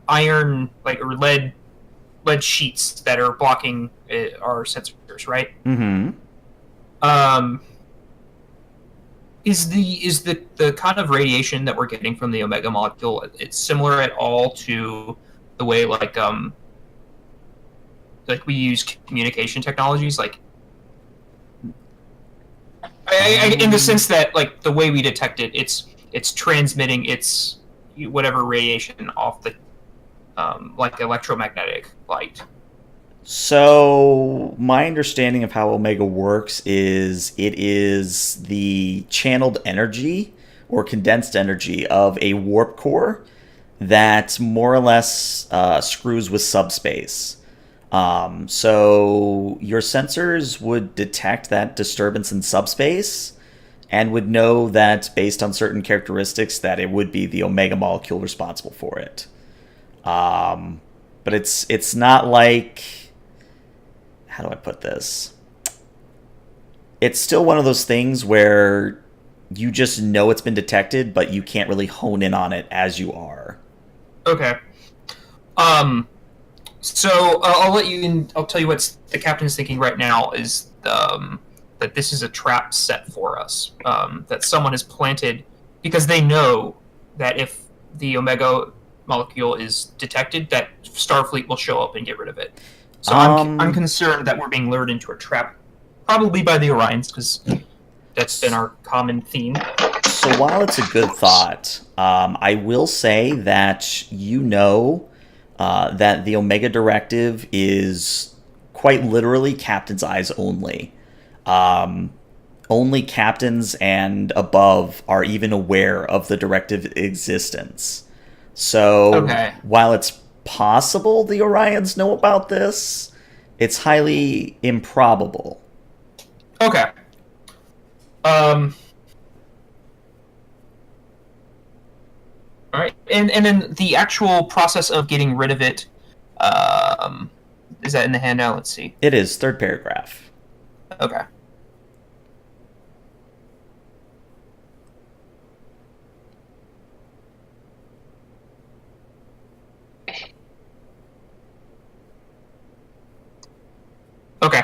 iron or lead sheets that are blocking our sensors, right? Mm-hmm. Is the kind of radiation that we're getting from the Omega molecule, it's similar at all to the way we use communication technologies, in the sense that the way we detect it, it's transmitting its whatever radiation off the electromagnetic light. So my understanding of how Omega works is it is the channeled energy or condensed energy of a warp core that more or less screws with subspace. So your sensors would detect that disturbance in subspace and would know that based on certain characteristics that it would be the Omega molecule responsible for it. But it's not like, how do I put this? It's still one of those things where you just know it's been detected, but you can't really hone in on it as you are. Okay. So I'll let you in. I'll tell you what the captain's thinking right now is that this is a trap set for us. That someone has planted because they know that if the Omega molecule is detected, that Starfleet will show up and get rid of it. So I'm concerned that we're being lured into a trap, probably by the Orions, because that's been our common theme. So while it's a good thought, I will say that that the Omega Directive is quite literally captain's eyes only. Only captains and above are even aware of the directive existence. So while it's possible the Orions know about this, it's highly improbable. Okay. All right, and then the actual process of getting rid of it, um, is that in the handout? Let's see. It is third paragraph. Okay. Okay.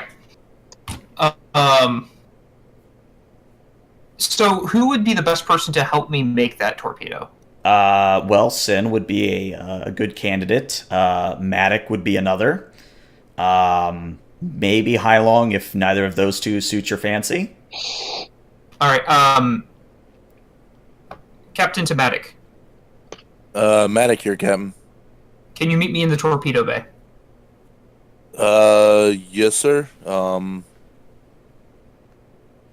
So who would be the best person to help me make that torpedo? Well, Sin would be a good candidate. Matic would be another. Maybe Hailong if neither of those two suit your fancy. All right. Captain Tematic, Matic here, Captain. can you meet me in the torpedo bay? Yes, sir. And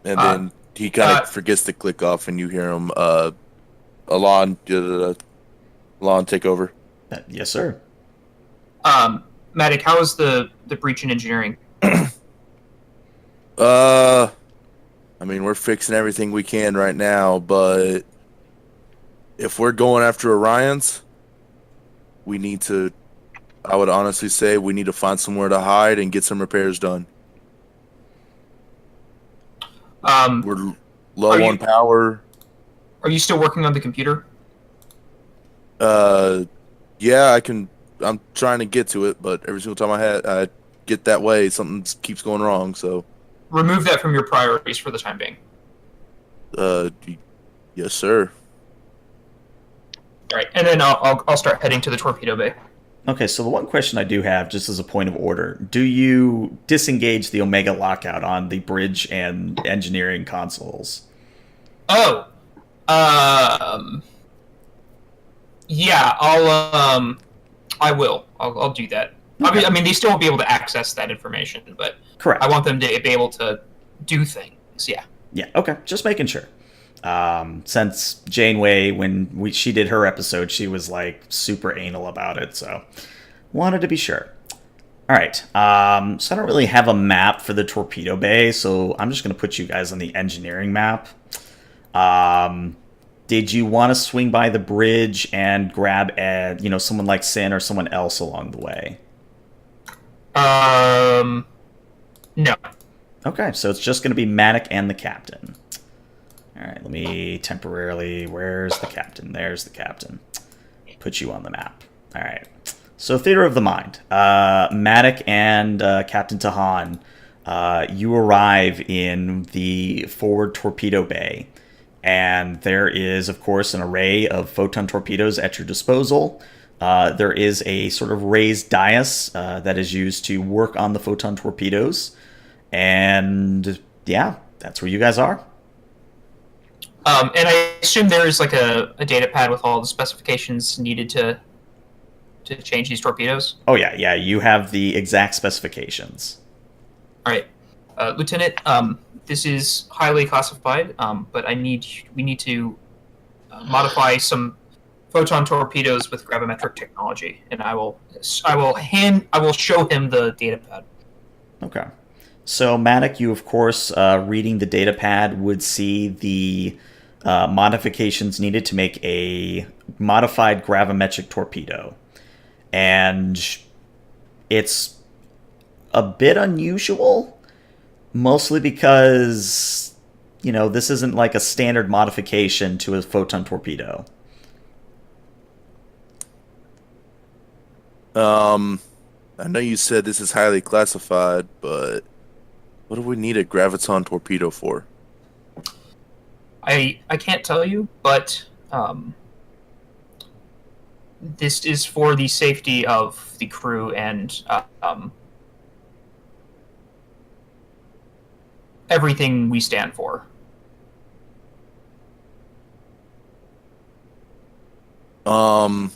then he kind of forgets to click off, and you hear him, Alon, Alon, take over. Yes, sir. Matic, how is the breach in engineering? I mean, we're fixing everything we can right now, but if we're going after Orions, we need to, I would honestly say we need to find somewhere to hide and get some repairs done. We're low on power. Are you still working on the computer? Yeah, I'm trying to get to it, but every single time I get that way, something keeps going wrong, so. Remove that from your priorities for the time being. Yes, sir. All right, and then I'll start heading to the torpedo bay. Okay, so the one question I do have, just as a point of order, do you disengage the Omega lockout on the bridge and engineering consoles? Oh, yeah, I will. I'll do that. Okay. I mean, they still won't be able to access that information, but Correct. I want them to be able to do things. Yeah. Yeah, okay, just making sure. Since Janeway, when she did her episode, she was like super anal about it, so wanted to be sure. All right, so I don't really have a map for the torpedo bay, so I'm just going to put you guys on the engineering map. Did you want to swing by the bridge and grab someone like Sin or someone else along the way? No. Okay, so it's just going to be Matic and the captain. All right, let me temporarily... Where's the captain? There's the captain. Put you on the map. All right. So, Theater of the Mind. Matic and Captain Tahan, you arrive in the forward torpedo bay. And there is, of course, an array of photon torpedoes at your disposal. There is a sort of raised dais that is used to work on the photon torpedoes. And, yeah, that's where you guys are. And I assume there is like a data pad with all the specifications needed to change these torpedoes? Oh, yeah, you have the exact specifications. All right. Lieutenant, this is highly classified, but we need to modify some photon torpedoes with gravimetric technology, and I will show him the data pad. Okay. So, Matic, you, of course, reading the data pad, would see the modifications needed to make a modified gravimetric torpedo. And it's a bit unusual, mostly because, this isn't like a standard modification to a photon torpedo. I know you said this is highly classified, but what do we need a graviton torpedo for? I can't tell you, but this is for the safety of the crew and everything we stand for. All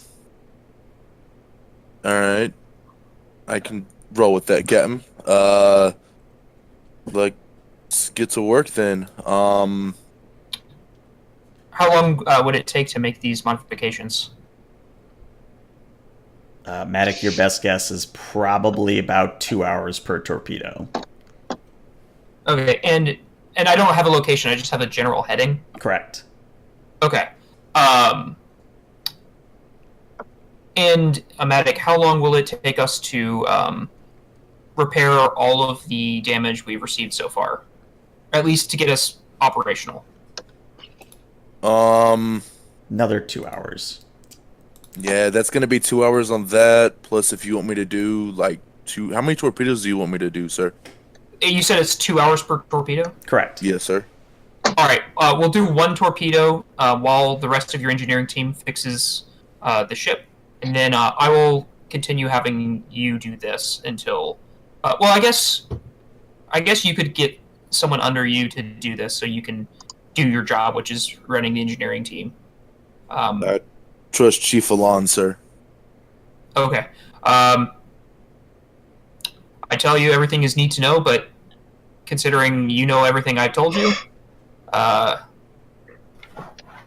right. I can roll with that, Captain. Let's get to work then. How long would it take to make these modifications? Matic, your best guess is probably about 2 hours per torpedo. Okay, and I don't have a location. I just have a general heading. Correct. Okay. And Amatic, how long will it take us to repair all of the damage we've received so far? At least to get us operational. Another 2 hours. Yeah, that's gonna be 2 hours on that. Plus, if you want me to do like how many torpedoes do you want me to do, sir? You said it's 2 hours per torpedo? Correct. Yes, sir. All right, we'll do one torpedo while the rest of your engineering team fixes the ship, and then I will continue having you do this until. Well, I guess you could get someone under you to do this, so you can do your job, which is running the engineering team. I trust Chief Alon, sir. Okay. I tell you everything is need to know, but considering you know everything I've told you, I'm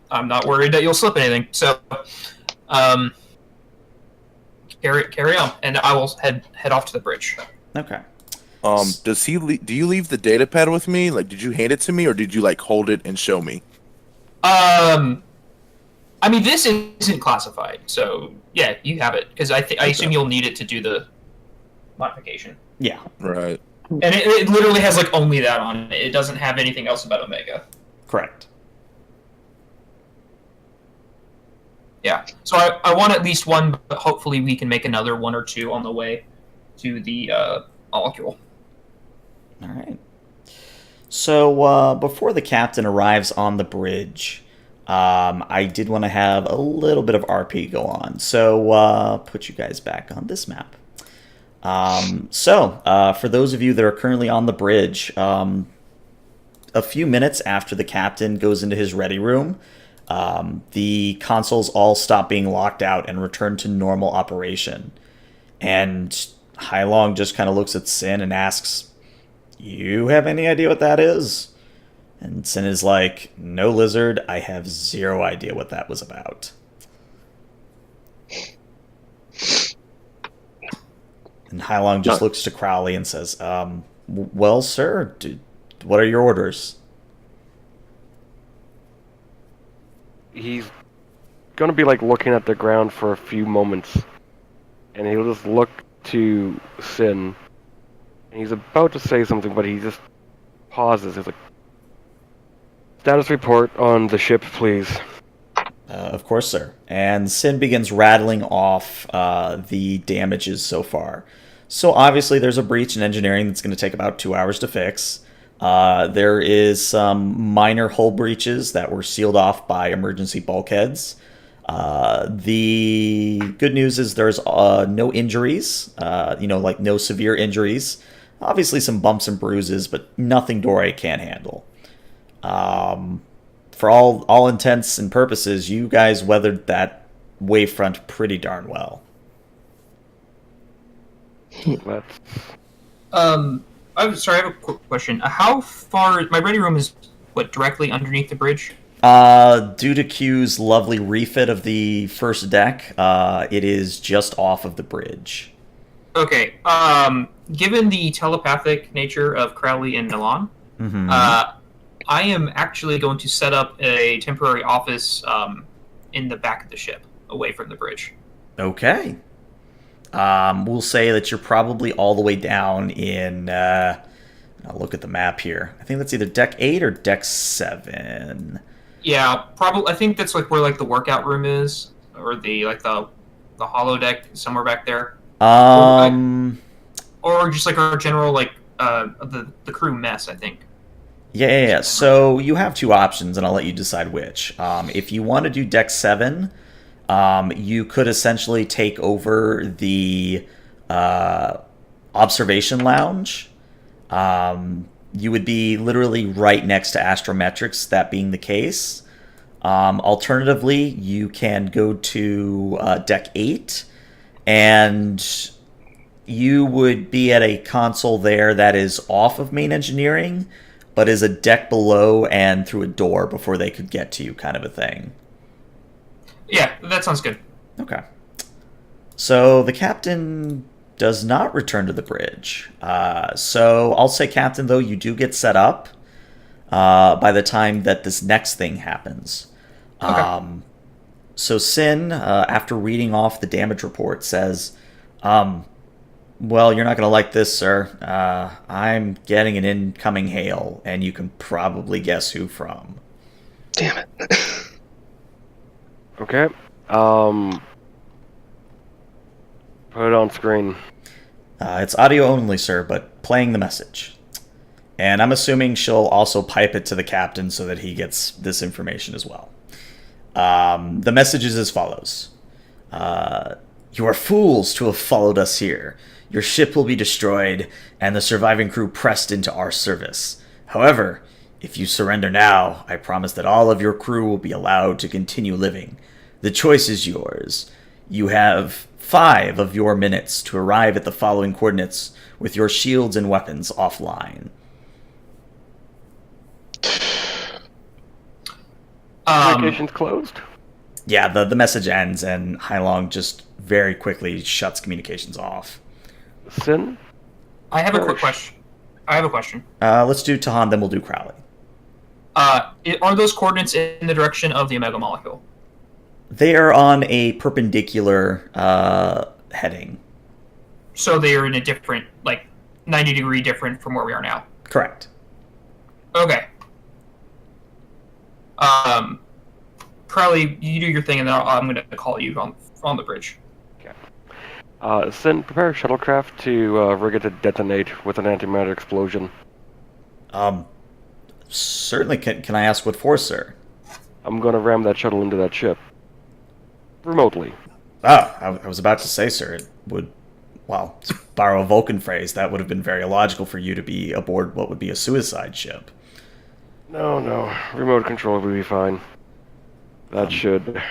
not worried that you'll slip anything. So, carry on, and I will head off to the bridge. Okay. Do you leave the data pad with me? Like, did you hand it to me, or did you like hold it and show me? I mean, this isn't classified, so yeah, you have it because I assume you'll need it to do the modification. Yeah. Right. And it literally has like only that on it. It doesn't have anything else about Omega. Correct. Yeah. So I want at least one, but hopefully we can make another one or two on the way to the molecule. All right. So before the captain arrives on the bridge, I did want to have a little bit of RP go on. So put you guys back on this map. For those of you that are currently on the bridge, a few minutes after the captain goes into his ready room, the consoles all stop being locked out and return to normal operation. And Hailong just kind of looks at Sin and asks, "You have any idea what that is?" And Sin is like, "No, Lizard, I have zero idea what that was about." And Hailong just looks to Crowley and says, "Well, sir, what are your orders?" He's gonna be like looking at the ground for a few moments, and he'll just look to Sin. And he's about to say something, but he just pauses. He's like, "Status report on the ship, please." Of course, sir. And Sin begins rattling off the damages so far. So obviously there's a breach in engineering that's going to take about 2 hours to fix. There is some minor hull breaches that were sealed off by emergency bulkheads. The good news is there's no injuries, like no severe injuries. Obviously some bumps and bruises, but nothing Dore can't handle. For all intents and purposes, you guys weathered that wavefront pretty darn well. Let's... I'm sorry, I have a quick question. How far... My ready room is, directly underneath the bridge? Due to Q's lovely refit of the first deck, it is just off of the bridge. Okay, given the telepathic nature of Crowley and Milan, I am actually going to set up a temporary office in the back of the ship, away from the bridge. Okay. We'll say that you're probably all the way down in... I'll look at the map here. I think that's either deck 8 or deck 7. Yeah, probably. I think that's like where the workout room is, or the hollow deck somewhere back there. Or just like our general the crew mess, I think. Yeah. So you have two options, and I'll let you decide which. If you want to do deck 7, you could essentially take over the observation lounge. You would be literally right next to Astrometrics, that being the case. Alternatively, you can go to deck 8, and you would be at a console there that is off of main engineering, but is a deck below and through a door before they could get to you, kind of a thing. Yeah, that sounds good. Okay. So the captain does not return to the bridge. So I'll say, Captain, though, you do get set up by the time that this next thing happens. Okay. So Sin, after reading off the damage report, says, well, you're not going to like this, sir. I'm getting an incoming hail, and you can probably guess who from. Damn it. Okay. Put it on screen. It's audio only, sir, but playing the message. And I'm assuming she'll also pipe it to the captain so that he gets this information as well. The message is as follows. You are fools to have followed us here. Your ship will be destroyed, and the surviving crew pressed into our service. However, if you surrender now, I promise that all of your crew will be allowed to continue living. The choice is yours. You have 5 of your minutes to arrive at the following coordinates with your shields and weapons offline. Communications closed? Yeah, the message ends, and Hailong just very quickly shuts communications off. Sin? I have a quick question. Let's do Tahan, then we'll do Crowley. Are those coordinates in the direction of the Omega molecule? They are on a perpendicular heading. So they are in a different, 90-degree different from where we are now. Correct. Okay. Crowley, you do your thing, and then I'm going to call you on the bridge. Sin, prepare a shuttlecraft to rig it to detonate with an antimatter explosion. Certainly. Can I ask what for, sir? I'm gonna ram that shuttle into that ship. Remotely. I was about to say, sir, it would, well, to borrow a Vulcan phrase, that would have been very illogical for you to be aboard what would be a suicide ship. No. Remote control will be fine. That should...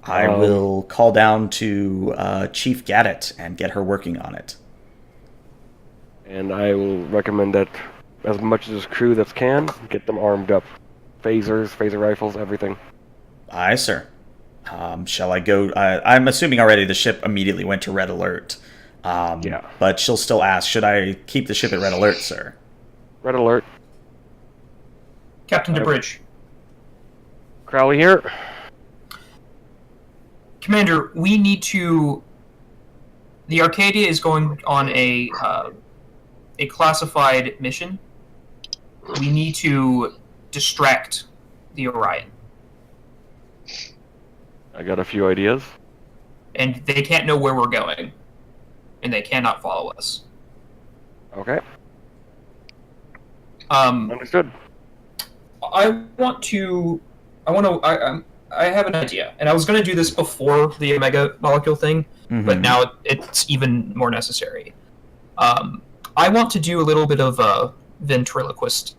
I will call down to Chief Gaddett and get her working on it. And I will recommend that as much as his crew that can, get them armed up. Phasers, phaser rifles, everything. Aye, sir. Shall I go? I'm assuming already the ship immediately went to red alert. Yeah. But she'll still ask, should I keep the ship at red alert, sir? Red alert. Captain DeBridge. Crowley here. Commander, we need to... The Arcadia is going on a classified mission. We need to distract the Orion. I got a few ideas. And they can't know where we're going. And they cannot follow us. Okay. Understood. I have an idea, and I was going to do this before the Omega molecule thing, but now it's even more necessary. I want to do a little bit of a ventriloquist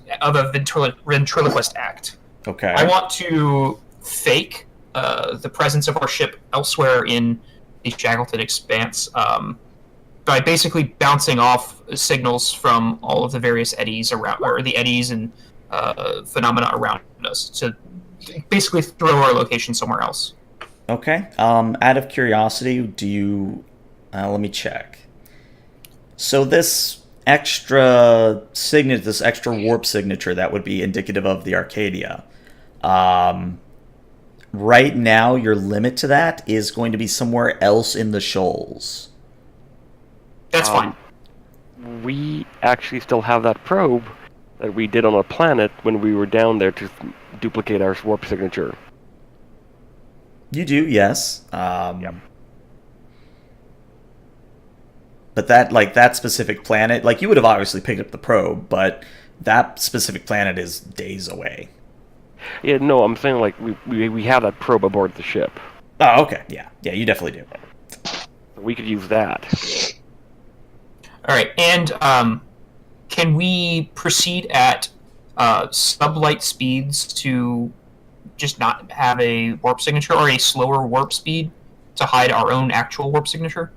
act. Okay. I want to fake the presence of our ship elsewhere in the Shackleton Expanse by basically bouncing off signals from all of the various eddies around, or the eddies and phenomena around us, to basically throw our location somewhere else. Okay. Out of curiosity, do you... let me check. So this extra warp signature that would be indicative of the Arcadia. Right now, your limit to that is going to be somewhere else in the shoals. That's fine. We actually still have that probe that we did on a planet when we were down there to duplicate our warp signature. You do, yes. Yep. But that specific planet, you would have obviously picked up the probe, but that specific planet is days away. Yeah, no, I'm saying we have that probe aboard the ship. Oh, okay. Yeah, you definitely do. So we could use that. All right, and can we proceed at sublight speeds to just not have a warp signature, or a slower warp speed to hide our own actual warp signature?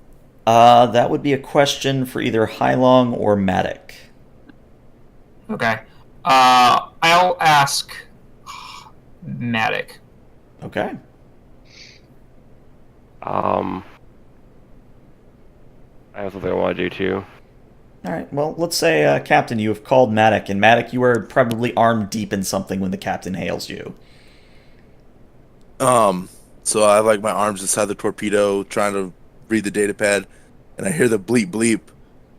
That would be a question for either Hailong or Matic. Okay. I'll ask Matic. Okay. I That's what I want to do too. All right. Well, let's say, Captain, you have called Maddox, and Maddox, you are probably arm deep in something when the captain hails you. So I have like my arms inside the torpedo, trying to read the data pad, and I hear the bleep bleep.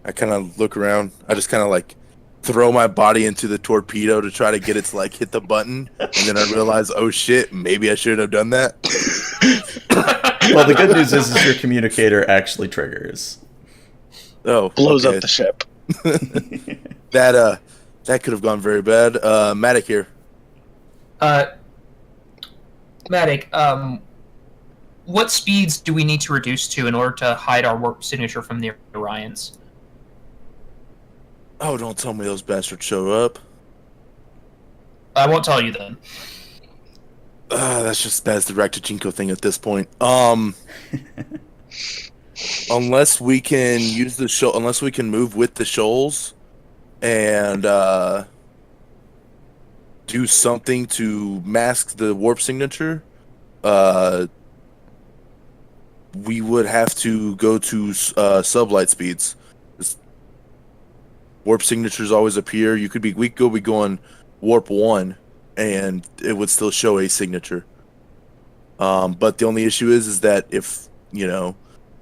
I kind of look around. I just kind of like throw my body into the torpedo to try to get it to like hit the button, and then I realize, oh shit, maybe I shouldn't have done that. Well, the good news is your communicator actually triggers. Oh, Blows okay. up the ship. That could have gone very bad. Matic here. Matic, what speeds do we need to reduce to in order to hide our warp signature from the Orions? Oh, don't tell me those bastards show up. I won't tell you then. That's the Raktajinko thing at this point. Unless we can use the shoal, unless we can move with the shoals, and do something to mask the warp signature, we would have to go to sublight speeds. Warp signatures always appear. We could be going warp 1, and it would still show a signature. But the only issue is that if,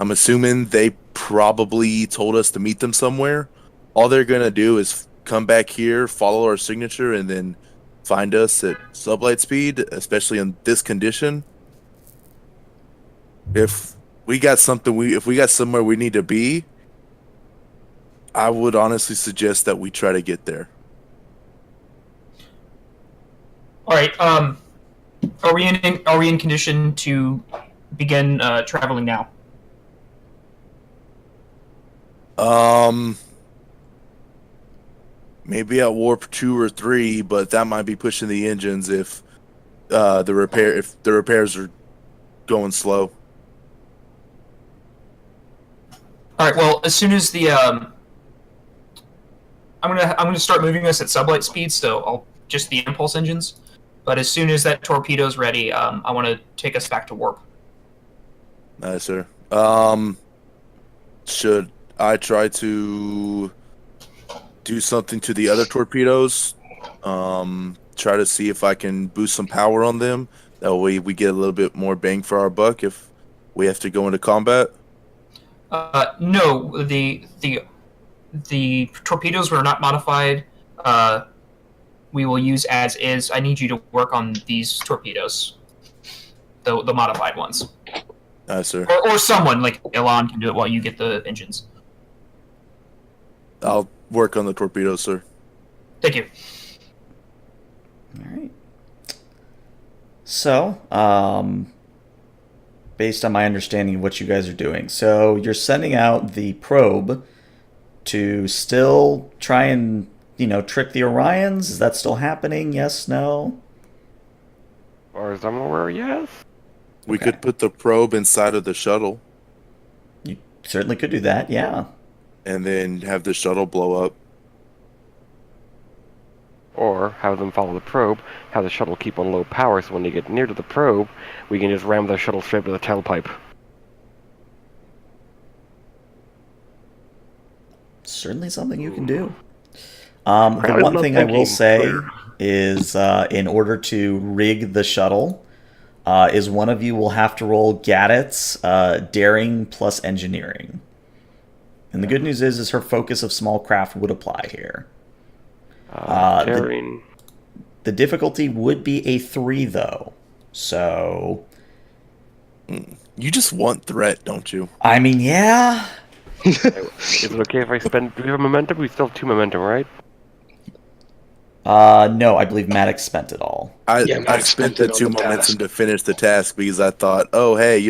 I'm assuming they probably told us to meet them somewhere. All they're going to do is come back here, follow our signature, and then find us at sublight speed, especially in this condition. If we got somewhere we need to be, I would honestly suggest that we try to get there. All right. Are we in condition to begin traveling now? Maybe at warp 2 or 3, but that might be pushing the engines if the repairs are going slow. All right. Well, as soon as the I'm gonna start moving us at sublight speed, so I'll just the impulse engines. But as soon as that torpedo's ready, I want to take us back to warp. Nice, sir. Should I try to do something to the other torpedoes? Try to see if I can boost some power on them. That way we get a little bit more bang for our buck if we have to go into combat. No, the torpedoes were not modified. We will use as is. I need you to work on these torpedoes, the modified ones. Nice, sir. Or someone like Elon can do it while you get the engines. I'll work on the torpedoes, sir. Thank you. All right. So, based on my understanding of what you guys are doing, so you're sending out the probe to still try and, trick the Orions? Is that still happening? Yes, no? As far as I'm aware, yes. We Okay. could put the probe inside of the shuttle You certainly could do that, yeah. and then have the shuttle blow up. Or have them follow the probe, have the shuttle keep on low power, so when they get near to the probe, we can just ram the shuttle straight to the tailpipe. Certainly something you can do. The Crowd is one not thing I will thinking say clear. is, in order to rig the shuttle, is one of you will have to roll Gadget's daring plus engineering. And the good news is her focus of small craft would apply here. Daring. The difficulty would be a 3, though. So, You just want threat, don't you? I mean, yeah. Is it okay if I spend... Do we have momentum? We still have 2 momentum, right? No, I believe Maddox spent it all. I Max spent spent the it on 2 the momentum task. to finish the task because I thought, oh, hey,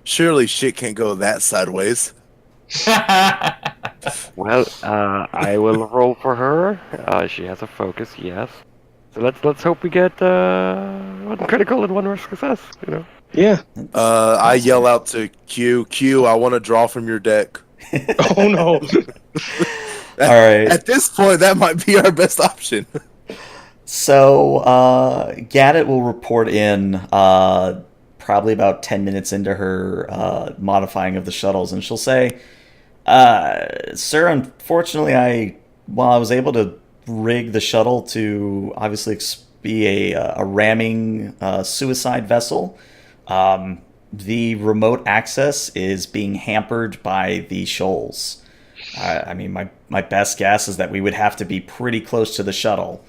surely shit can't go that sideways. Well, I will roll for her. She has a focus, yes. So let's hope we get 1 critical and 1 success, Yeah. I yell out to Q, I want to draw from your deck. Oh no. All right. At this point, that might be our best option. So, Gadget will report in probably about 10 minutes into her modifying of the shuttles, and she'll say, Sir, unfortunately, while I was able to rig the shuttle to obviously be a ramming suicide vessel, the remote access is being hampered by the shoals. I mean, my best guess is that we would have to be pretty close to the shuttle,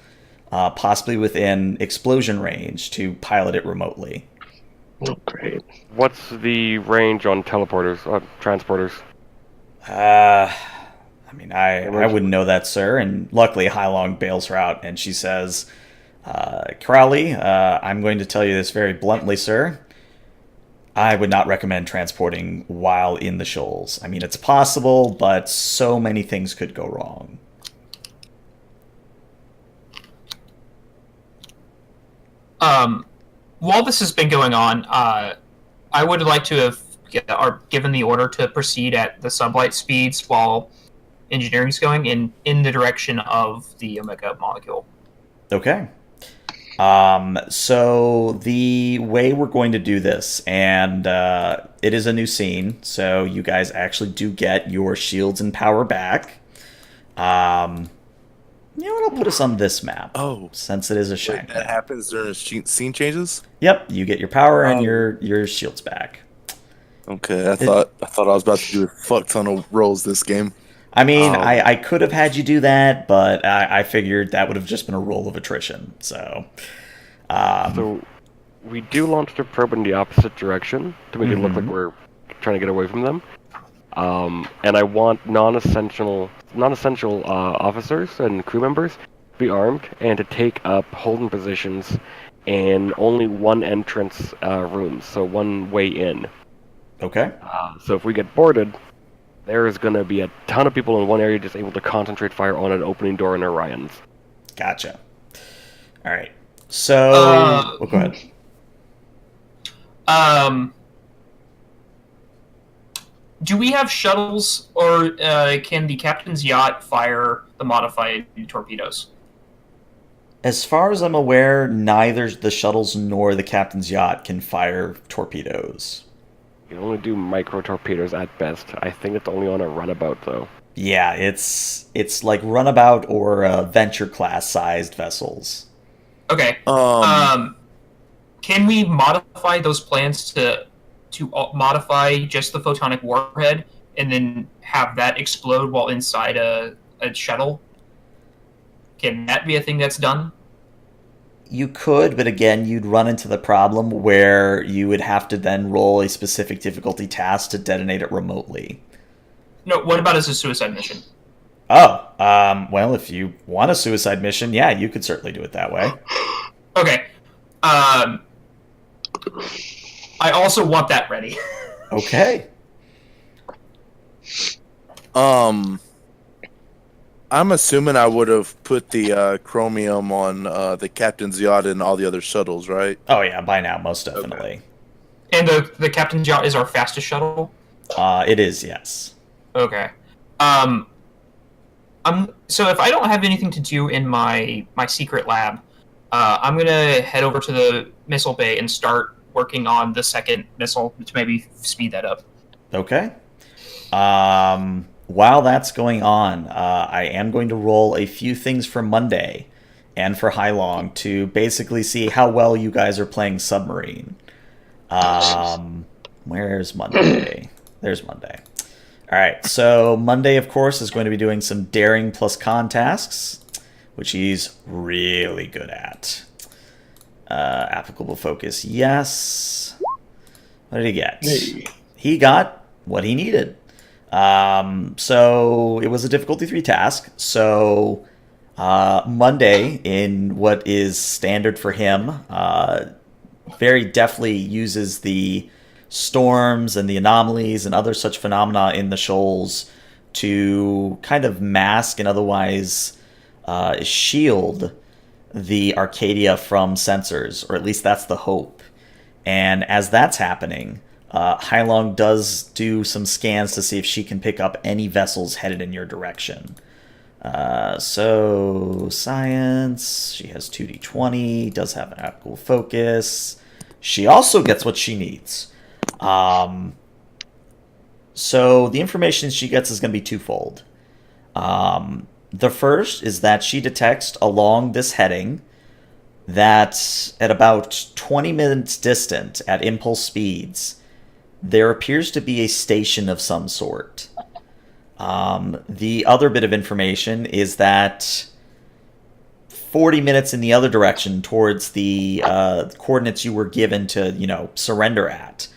possibly within explosion range, to pilot it remotely. Oh, great. What's the range on teleporters, transporters? I mean, I wouldn't know that, sir. And luckily, Hailong bails her out, and she says, Crowley, I'm going to tell you this very bluntly, sir. I would not recommend transporting while in the shoals. I mean, it's possible, but so many things could go wrong. While this has been going on, I would like to have given the order to proceed at the sublight speeds while engineering's going in the direction of the Omega molecule. Okay. So the way we're going to do this, and it is a new scene, so you guys actually do get your shields and power back. You know what? I'll put us on this map. Oh, since it is a wait, shank that map. happens during scene changes. Yep, you get your power and your shields back. Okay, I thought I was about to do a fuck ton of rolls this game. I mean, I could have had you do that, but I figured that would have just been a roll of attrition. So, So we do launch the probe in the opposite direction to make it look like we're trying to get away from them. And I want non-essential officers and crew members to be armed and to take up holding positions in only one entrance rooms, so one way in. okay. So if we get boarded, there is going to be a ton of people in one area just able to concentrate fire on an opening door in Orion's. Gotcha. All right. So, go ahead. Do we have shuttles, or can the captain's yacht fire the modified torpedoes? As far as I'm aware, neither the shuttles nor the captain's yacht can fire torpedoes. You can only do micro torpedoes at best. I think it's only on a runabout, though. Yeah, it's like runabout or venture class sized vessels. Okay. Can we modify those plans to modify just the photonic warhead and then have that explode while inside a shuttle? Can that be a thing that's done? You could, but again, you'd run into the problem where you would have to then roll a specific difficulty task to detonate it remotely. No, what about as a suicide mission? Oh, well, if you want a suicide mission, yeah, you could certainly do it that way. Okay. I also want that ready. Okay. I'm assuming I would have put the chromium on the captain's yacht and all the other shuttles, right? Oh, yeah, by now, most definitely. And the captain's yacht is our fastest shuttle? It is, yes. Okay. So if I don't have anything to do in my secret lab, I'm gonna head over to the missile bay and start working on the second missile to maybe speed that up. Okay. While that's going on, I am going to roll a few things for Monday and for Hailong to basically see how well you guys are playing submarine. Where's Monday? There's Monday. All right, so Monday, of course, is going to be doing some daring plus con tasks, which he's really good at. Applicable focus, yes. What did he get? Hey. He got what he needed. So it was a difficulty 3 task. So Monday, in what is standard for him, very deftly uses the storms and the anomalies and other such phenomena in the shoals to kind of mask and otherwise shield the Arcadia from sensors, or at least that's the hope. And as that's happening, Hailong does do some scans to see if she can pick up any vessels headed in your direction. So science, she has 2d20, does have an applicable focus. She also gets what she needs. So the information she gets is going to be twofold. The first is that she detects along this heading that at about 20 minutes distant at impulse speeds, there appears to be a station of some sort. The other bit of information is that 40 minutes in the other direction towards the coordinates you were given to, surrender at,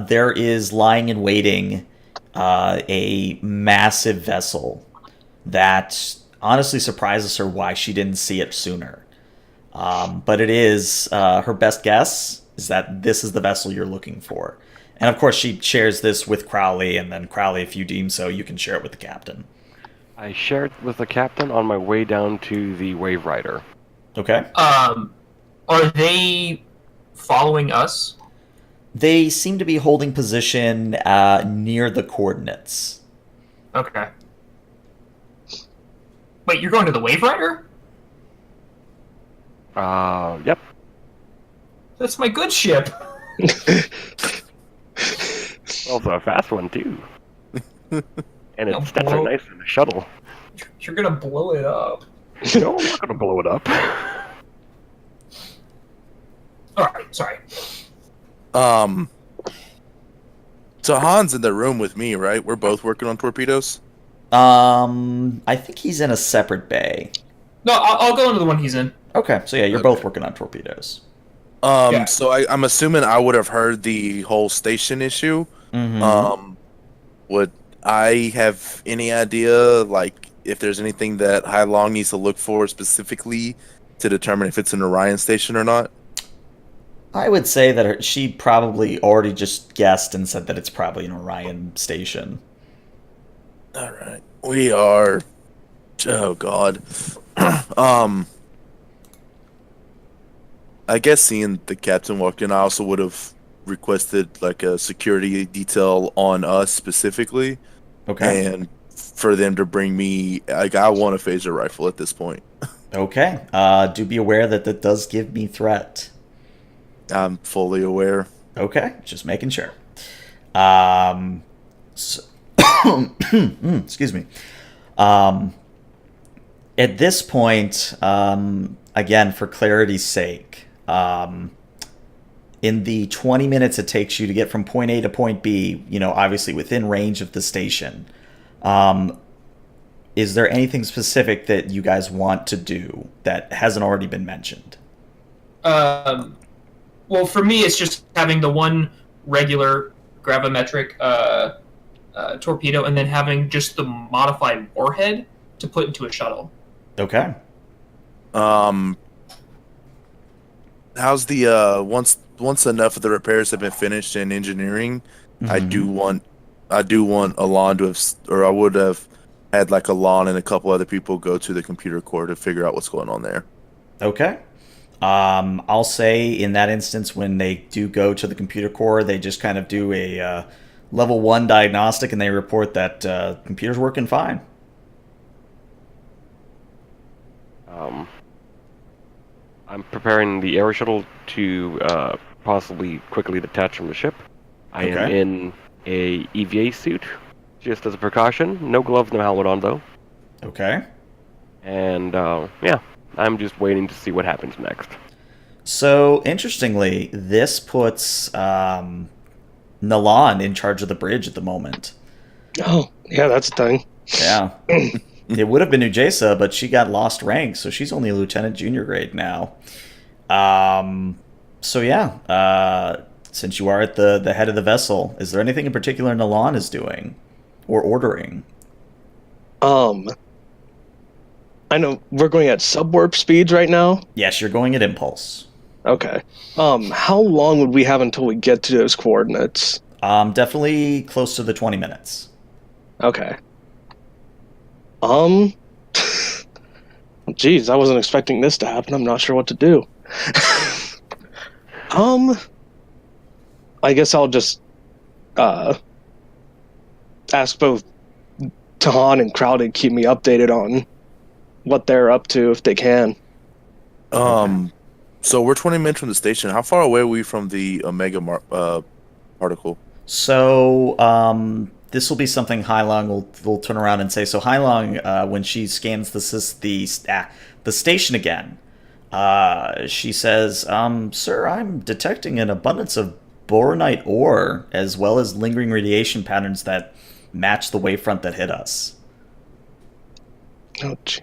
there is lying in waiting a massive vessel that honestly surprises her why she didn't see it sooner. But it is her best guess is that this is the vessel you're looking for. And of course, she shares this with Crowley, and then Crowley, if you deem so, you can share it with the captain. I shared with the captain on my way down to the Wave Rider. Okay. Are they following us? They seem to be holding position near the coordinates. Okay. Wait, you're going to the Wave Rider? Yep. That's my good ship. Also a fast one, too. And Now its stats blow- are nice in the shuttle. You're gonna blow it up. No, I'm not gonna blow it up. Alright, sorry. So Han's in the room with me, right? We're both working on torpedoes. I think he's in a separate bay. No, I'll go into the one he's in. Okay, so yeah, you're both working on torpedoes. Yeah. So I'm assuming I would have heard the whole station issue. Mm-hmm. Would I have any idea, like, if there's anything that Hai Long needs to look for specifically to determine if it's an Orion station or not? I would say that she probably already just guessed and said that it's probably an Orion station. All right, we are. Oh God. I guess seeing the captain walk in, I also would have requested like a security detail on us specifically, Okay. and for them to bring me. Like, I want a phaser rifle at this point. Okay. Do be aware that that does give me threat. I'm fully aware. Okay, just making sure. So, excuse me. At this point, again, for clarity's sake, in the 20 minutes it takes you to get from point A to point B, obviously within range of the station, is there anything specific that you guys want to do that hasn't already been mentioned? Well, for me, it's just having the one regular gravimetric torpedo, and then having just the modified warhead to put into a shuttle. Okay. How's the once enough of the repairs have been finished in engineering, I do want Alon to have, or I would have had like Alon and a couple other people go to the computer core to figure out what's going on there. Okay. I'll say in that instance, when they do go to the computer core, they just kind of do a level 1 diagnostic and they report that computer's working fine. I'm preparing the air shuttle to possibly quickly detach from the ship. I am Okay. in a EVA suit, just as a precaution. No gloves, no helmet on, though. Okay. And, yeah, I'm just waiting to see what happens next. So, interestingly, this puts Nalan in charge of the bridge at the moment. Oh, yeah, that's a thing. Yeah. It would have been Ujesa, but she got lost rank, so she's only a lieutenant junior grade now. So yeah, since you are at the head of the vessel, is there anything in particular Nalan is doing or ordering? I know we're going at subwarp speeds right now. Yes, you're going at impulse. Okay. How long would we have until we get to those coordinates? Definitely close to the 20 minutes. Okay. Geez, I wasn't expecting this to happen. I'm not sure what to do. I guess I'll just ask both Tahan and Crowd to keep me updated on what they're up to if they can. So we're 20 minutes from the station. How far away are we from the Omega particle? So this will be something Hailong will turn around and say. So Hailong, when she scans the station again, she says, "Sir, I'm detecting an abundance of boronite ore as well as lingering radiation patterns that match the wavefront that hit us." Oh, gee.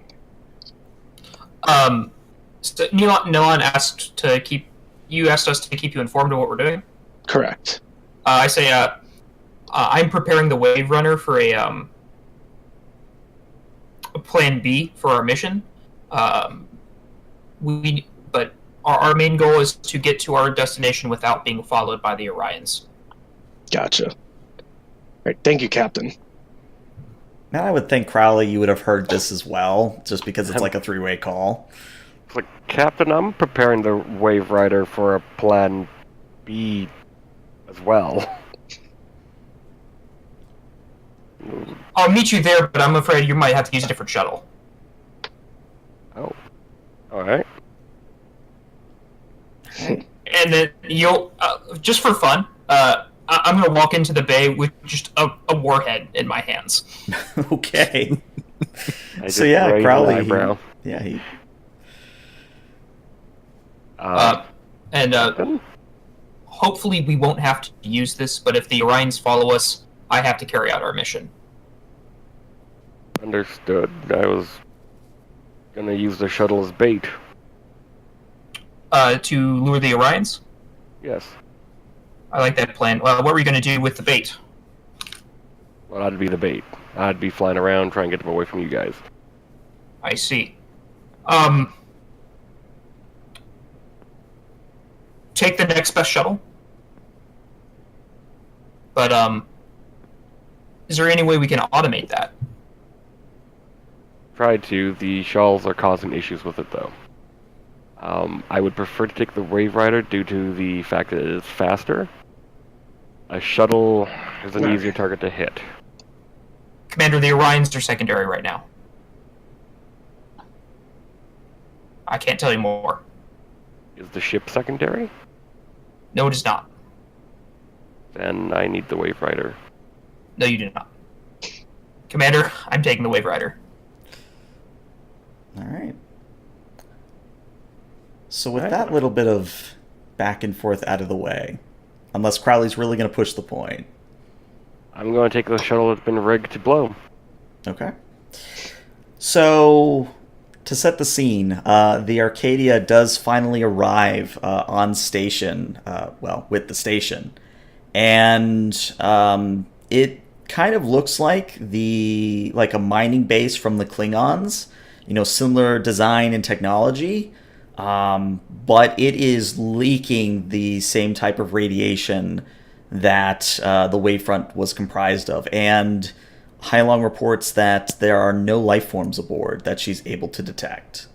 So Nilan asked us to keep you informed of what we're doing. Correct. I say, I'm preparing the Wave Runner for a plan B for our mission. But our main goal is to get to our destination without being followed by the Orions. Gotcha. All right, thank you, Captain. Now, I would think, Crowley, you would have heard this as well, just because it's like a three-way call. It's like, Captain, I'm preparing the Wave Rider for a plan B as well. I'll meet you there, but I'm afraid you might have to use a different shuttle. Oh. Alright. And then you'll, just for fun, I'm going to walk into the bay with just a warhead in my hands. Okay. I So yeah, raised an Crowley. eyebrow. He Captain? Hopefully we won't have to use this, but if the Orions follow us, I have to carry out our mission. Understood. I was gonna use the shuttle as bait. To lure the Orions? Yes. I like that plan. What were you going to do with the bait? Well, I'd be the bait. I'd be flying around trying to get them away from you guys. I see. Take the next best shuttle. But, is there any way we can automate that? Tried to. The shuttles are causing issues with it, though. I would prefer to take the Wave Rider due to the fact that it is faster. A shuttle is an easier target to hit. Commander, the Orions are secondary right now. I can't tell you more. Is the ship secondary? No, it is not. Then I need the Wave Rider. No, you do not. Commander, I'm taking the Wave Rider. All right. So with that little bit of back and forth out of the way, unless Crowley's really going to push the point. I'm going to take the shuttle that's been rigged to blow. Okay. So, to set the scene, the Arcadia does finally arrive on station, with the station. And it kind of looks like a mining base from the Klingons, similar design and technology. But it is leaking the same type of radiation that the wavefront was comprised of. And Hailong reports that there are no life forms aboard that she's able to detect.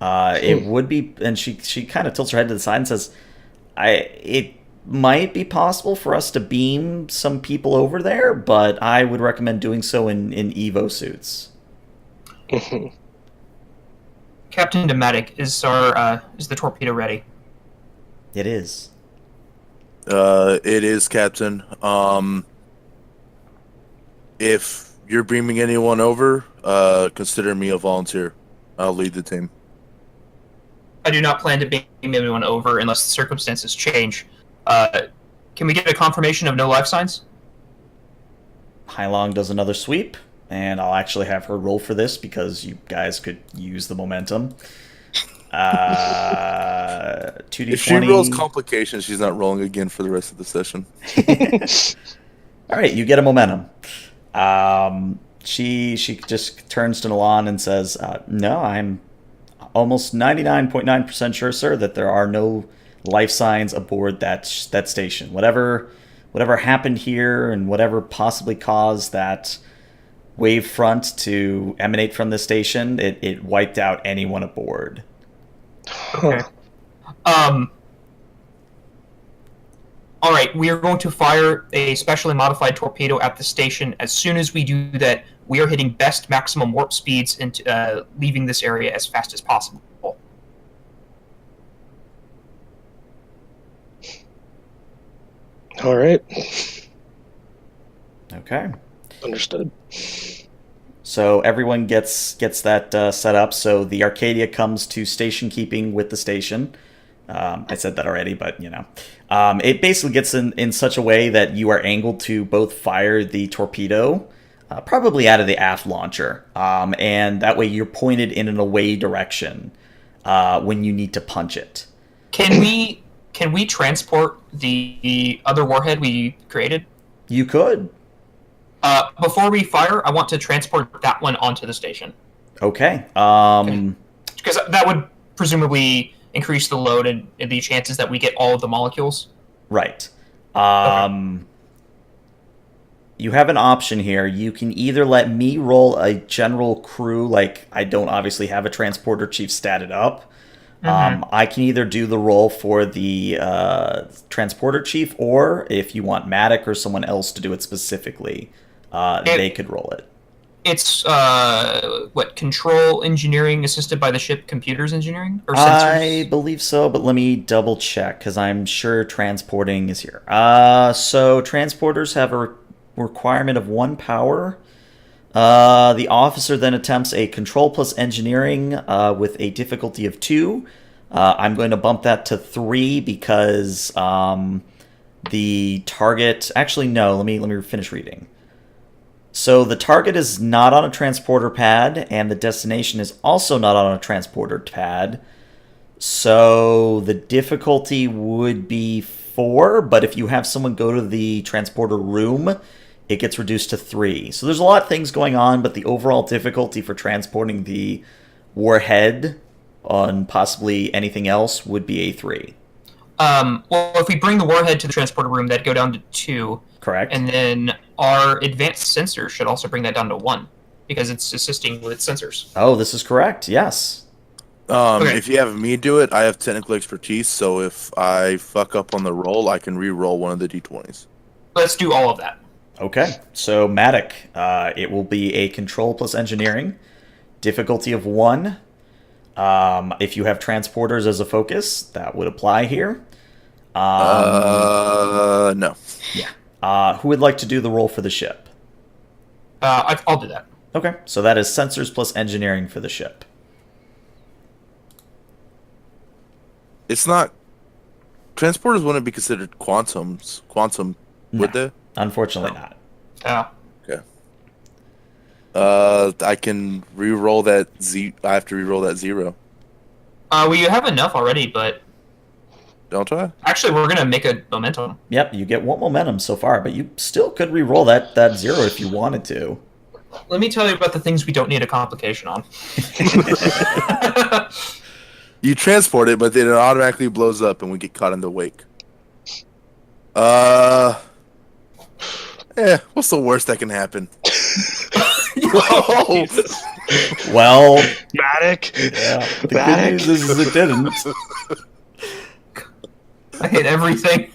It would be, and she kind of tilts her head to the side and says, it might be possible for us to beam some people over there, but I would recommend doing so in Evo suits. Captain Dematic, is the torpedo ready? It is. It is, Captain. If you're beaming anyone over, consider me a volunteer. I'll lead the team. I do not plan to beam anyone over unless the circumstances change. Can we get a confirmation of no life signs? Hailong does another sweep, and I'll actually have her roll for this because you guys could use the momentum. 2d20. If she rolls complications, she's not rolling again for the rest of the session. All right, you get a momentum. She just turns to Nilan and says, "No, I'm almost 99.9% sure, sir, that there are no life signs aboard that station. Whatever happened here and whatever possibly caused that wave front to emanate from the station, it wiped out anyone aboard." Okay. All right, we are going to fire a specially modified torpedo at the station. As soon as we do that, we are hitting best maximum warp speeds and leaving this area as fast as possible. All right. Okay. Understood. So everyone gets that set up. So the Arcadia comes to station keeping with the station. I said that already, but it basically gets in such a way that you are angled to both fire the torpedo, probably out of the aft launcher, and that way you're pointed in an away direction when you need to punch it. Can we transport the other warhead we created? You could. Before we fire, I want to transport that one onto the station. Okay. Because that would presumably increase the load and the chances that we get all of the molecules. Right. Okay. You have an option here. You can either let me roll a general crew, like I don't obviously have a transporter chief statted up. I can either do the role for the transporter chief, or if you want Matic or someone else to do it specifically, they could roll it. It's control engineering assisted by the ship computers engineering or sensors? I believe so, but let me double check because I'm sure transporting is here. So transporters have a requirement of 1 power. The officer then attempts a control plus engineering with a difficulty of 2. I'm going to bump that to 3 because the target. Actually, no. Let me finish reading. So the target is not on a transporter pad, and the destination is also not on a transporter pad. So the difficulty would be 4, but if you have someone go to the transporter room, it gets reduced to 3. So there's a lot of things going on, but the overall difficulty for transporting the warhead on possibly anything else would be a 3. Well, if we bring the warhead to the transporter room, that'd go down to 2. Correct. And then our advanced sensor should also bring that down to 1, because it's assisting with sensors. Oh, this is correct. Yes. Okay. If you have me do it, I have technical expertise, so if I fuck up on the roll, I can re-roll one of the d20s. Let's do all of that. Okay. So Matic, it will be a control plus engineering, difficulty of 1. If you have transporters as a focus, that would apply here. No. Yeah. Who would like to do the roll for the ship? I'll do that. Okay, so that is sensors plus engineering for the ship. It's not... Transporters wouldn't be considered quantum, would they? Unfortunately not. Yeah. Okay. I can re-roll that I have to re-roll that 0. Well, you have enough already, but Don't I? actually, we're gonna make a momentum. Yep, you get 1 momentum so far, but you still could re-roll that 0 if you wanted to. Let me tell you about the things we don't need a complication on. You transport it, but then it automatically blows up and we get caught in the wake. What's the worst that can happen? Whoa. Well, Matic. yeah, the good Matic. news is it didn't. I hate everything.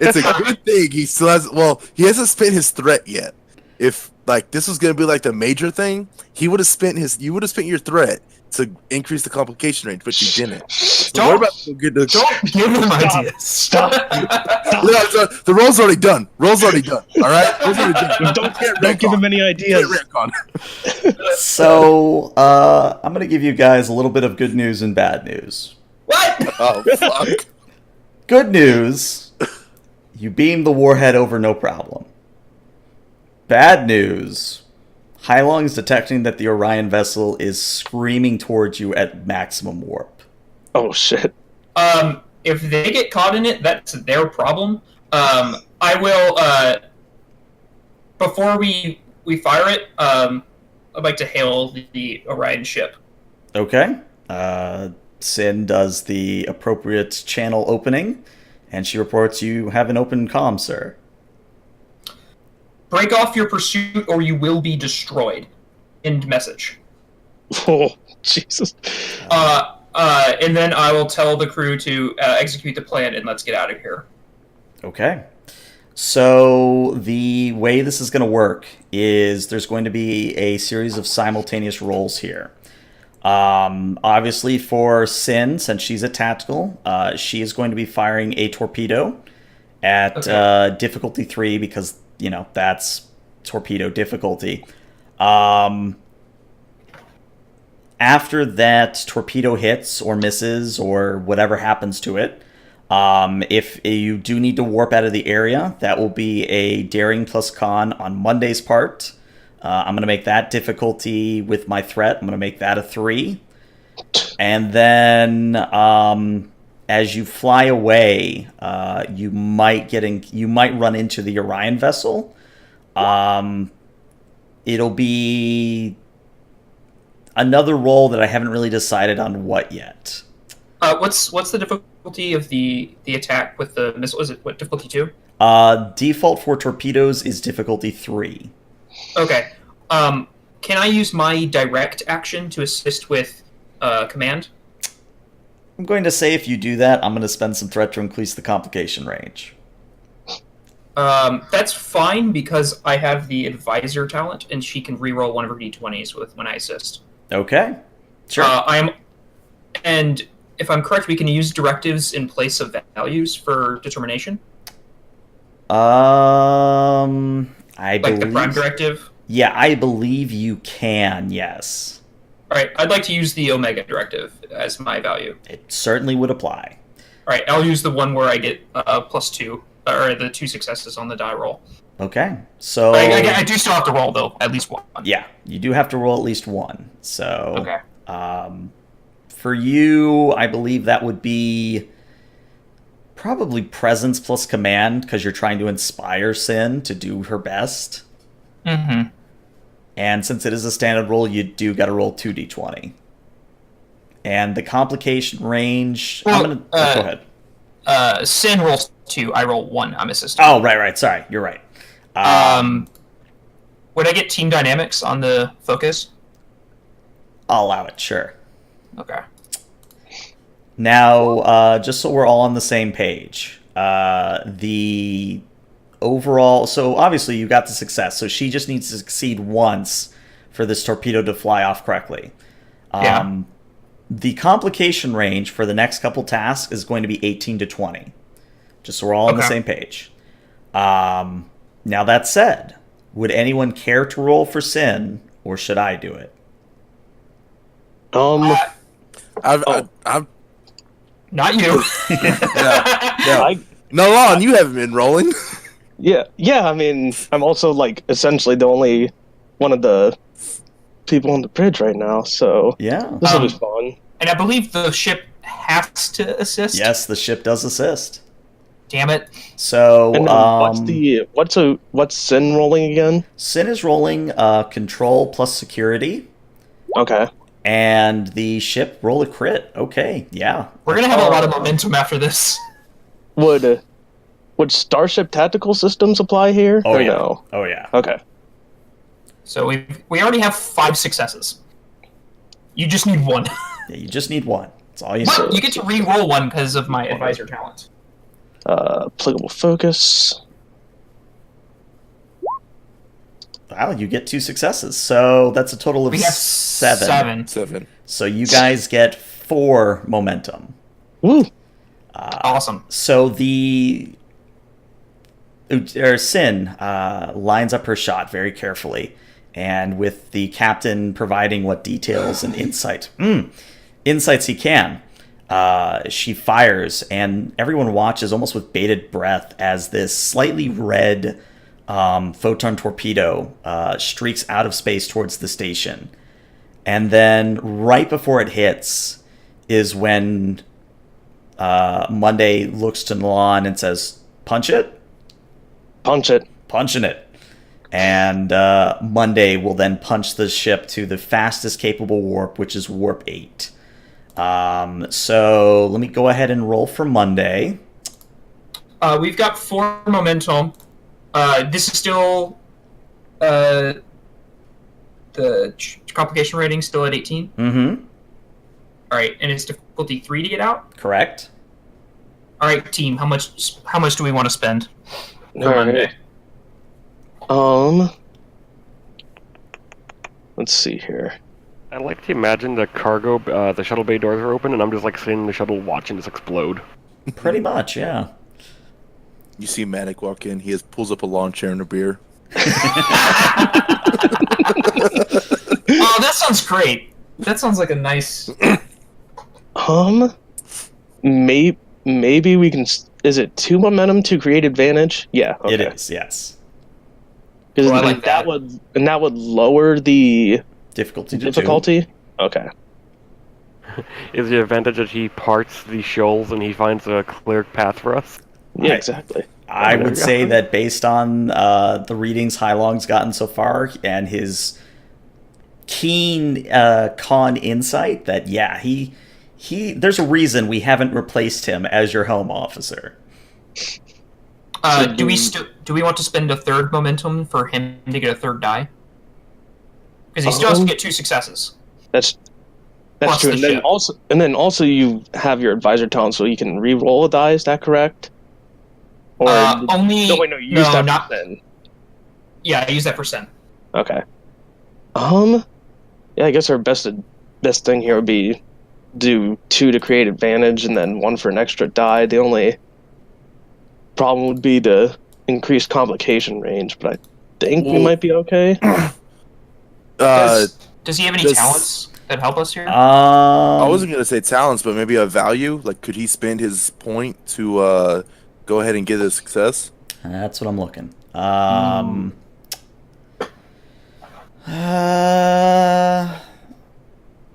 It's a good thing he still has. Well, he hasn't spent his threat yet. If this was gonna be the major thing, he would have spent his. You would have spent your threat to increase the complication range, but you didn't. So Don't give him ideas. Stop. Yeah, the roll's already done. All right, roll's already done. Don't give him any ideas. So, I'm going to give you guys a little bit of good news and bad news. What? Oh fuck! Good news, you beamed the warhead over no problem. Bad news, Heilong is detecting that the Orion vessel is screaming towards you at maximum warp. Oh shit. If they get caught in it, that's their problem. I will. Before we fire it, I'd like to hail the Orion ship. Okay. Sin does the appropriate channel opening, and she reports you have an open comm, sir. Break off your pursuit, or you will be destroyed. End message. Oh Jesus. And then I will tell the crew to execute the plan, and let's get out of here. Okay. So the way this is going to work is there's going to be a series of simultaneous rolls here. Obviously for Sin, since she's a tactical, she is going to be firing a torpedo, at Okay. difficulty 3 because, that's torpedo difficulty. After that torpedo hits or misses or whatever happens to it, if you do need to warp out of the area, that will be a daring plus con on Monday's part. I'm going to make that difficulty with my threat. I'm going to make that a 3. And then as you fly away, you might run into the Orion vessel. It'll be another roll that I haven't really decided on what yet. What's the difficulty of the attack with the missile? Is it what difficulty 2? Default for torpedoes is difficulty 3. Okay. Can I use my direct action to assist with command? I'm going to say if you do that, I'm going to spend some threat to increase the complication range. That's fine because I have the advisor talent, and she can reroll one of her d20s when I assist. Okay. Sure. And if I'm correct, we can use directives in place of values for determination. I Like believe the prime directive? Yeah, I believe you can, yes. Alright, I'd like to use the Omega Directive as my value. It certainly would apply. Alright, I'll use the one where I get +2, or the 2 successes on the die roll. Okay, so... I do still have to roll, though, at least 1. Yeah, you do have to roll at least 1. So, Okay. For you, I believe that would be probably presence plus command, because you're trying to inspire Sin to do her best. Mm-hmm. And since it is a standard roll, you do got to roll 2d20. And the complication range... Well, go ahead. Sin rolls 2, I roll 1, I'm assisting. Oh, right, sorry, you're right. Would I get team dynamics on the focus? I'll allow it, sure. Okay. Now, just so we're all on the same page, the overall... So, obviously, you got the success, so she just needs to succeed once for this torpedo to fly off correctly. Yeah. The complication range for the next couple tasks is going to be 18 to 20. Just so we're all on the Okay. same page. Now, that said, would anyone care to roll for Sin, or should I do it? I've Not you. yeah. No, Lon, you haven't been rolling. Yeah, I mean, I'm also, essentially the only one of the people on the bridge right now, so Yeah. this will be fun. And I believe the ship has to assist. Yes, the ship does assist. Damn it. So, And then what's Sin rolling again? Sin is rolling control plus security, Okay. and the ship roll a crit. Okay, yeah. We're gonna have a lot of momentum after this. Would Starship tactical systems apply here? Oh, or yeah. No? Oh, yeah. Okay. So we already have 5 successes. You just need 1. Yeah, you just need 1. That's all you But need. you get to re-roll 1 because of my advisor talent. Applicable focus. Wow, you get 2 successes. So that's a total of We have 7. 7. So you guys get 4 momentum. Woo! Awesome. So Sin lines up her shot very carefully, and with the captain providing what details and insights he can, she fires, and everyone watches almost with bated breath as this slightly red photon torpedo streaks out of space towards the station. And then right before it hits is when Monday looks to Milan and says, "Punch it?" Punch it. Punching it. And Monday will then punch the ship to the fastest capable warp, which is warp 8. So let me go ahead and roll for Monday. We've got 4 momentum. This is still the complication rating still at 18. Mm-hmm. All right, and it's difficulty 3 to get out. Correct. All right, team. How much do we want to spend for All Monday? right. Let's see here. I like to imagine the the shuttle bay doors are open, and I'm just sitting in the shuttle watching this explode. Pretty much, yeah. You see Manic walk in. Pulls up a lawn chair and a beer. Oh, that sounds great. That sounds like a nice. Maybe we can. Is it 2 momentum to create advantage? Yeah. Okay. It is, yes. Because Oh, I like that. that would lower the Difficulty to 2. difficulty. Okay. Is the advantage that he parts the shoals and he finds a clear path for us? Yeah, Right. exactly. I There would we go. say that based on the readings Hailong's gotten so far and his keen con insight, that yeah, he there's a reason we haven't replaced him as your home officer. Do we want to spend a third momentum for him to get a third die? Because he still has to get 2 successes. That's Plus true. the And then ship. also you have your advisor talent, so you can re-roll a die. Is that correct? Or Only. no, wait, no. You use that not. for Sen. Yeah, I use that for Sen. Okay. Yeah, I guess our best thing here would be do 2 to create advantage, and then 1 for an extra die. The only problem would be the increased complication range, but I think we might be okay. Does he have any does- talents that help us here? I wasn't gonna say talents, but maybe a value. Like, could he spend his point to go ahead and get a success? That's what I'm looking.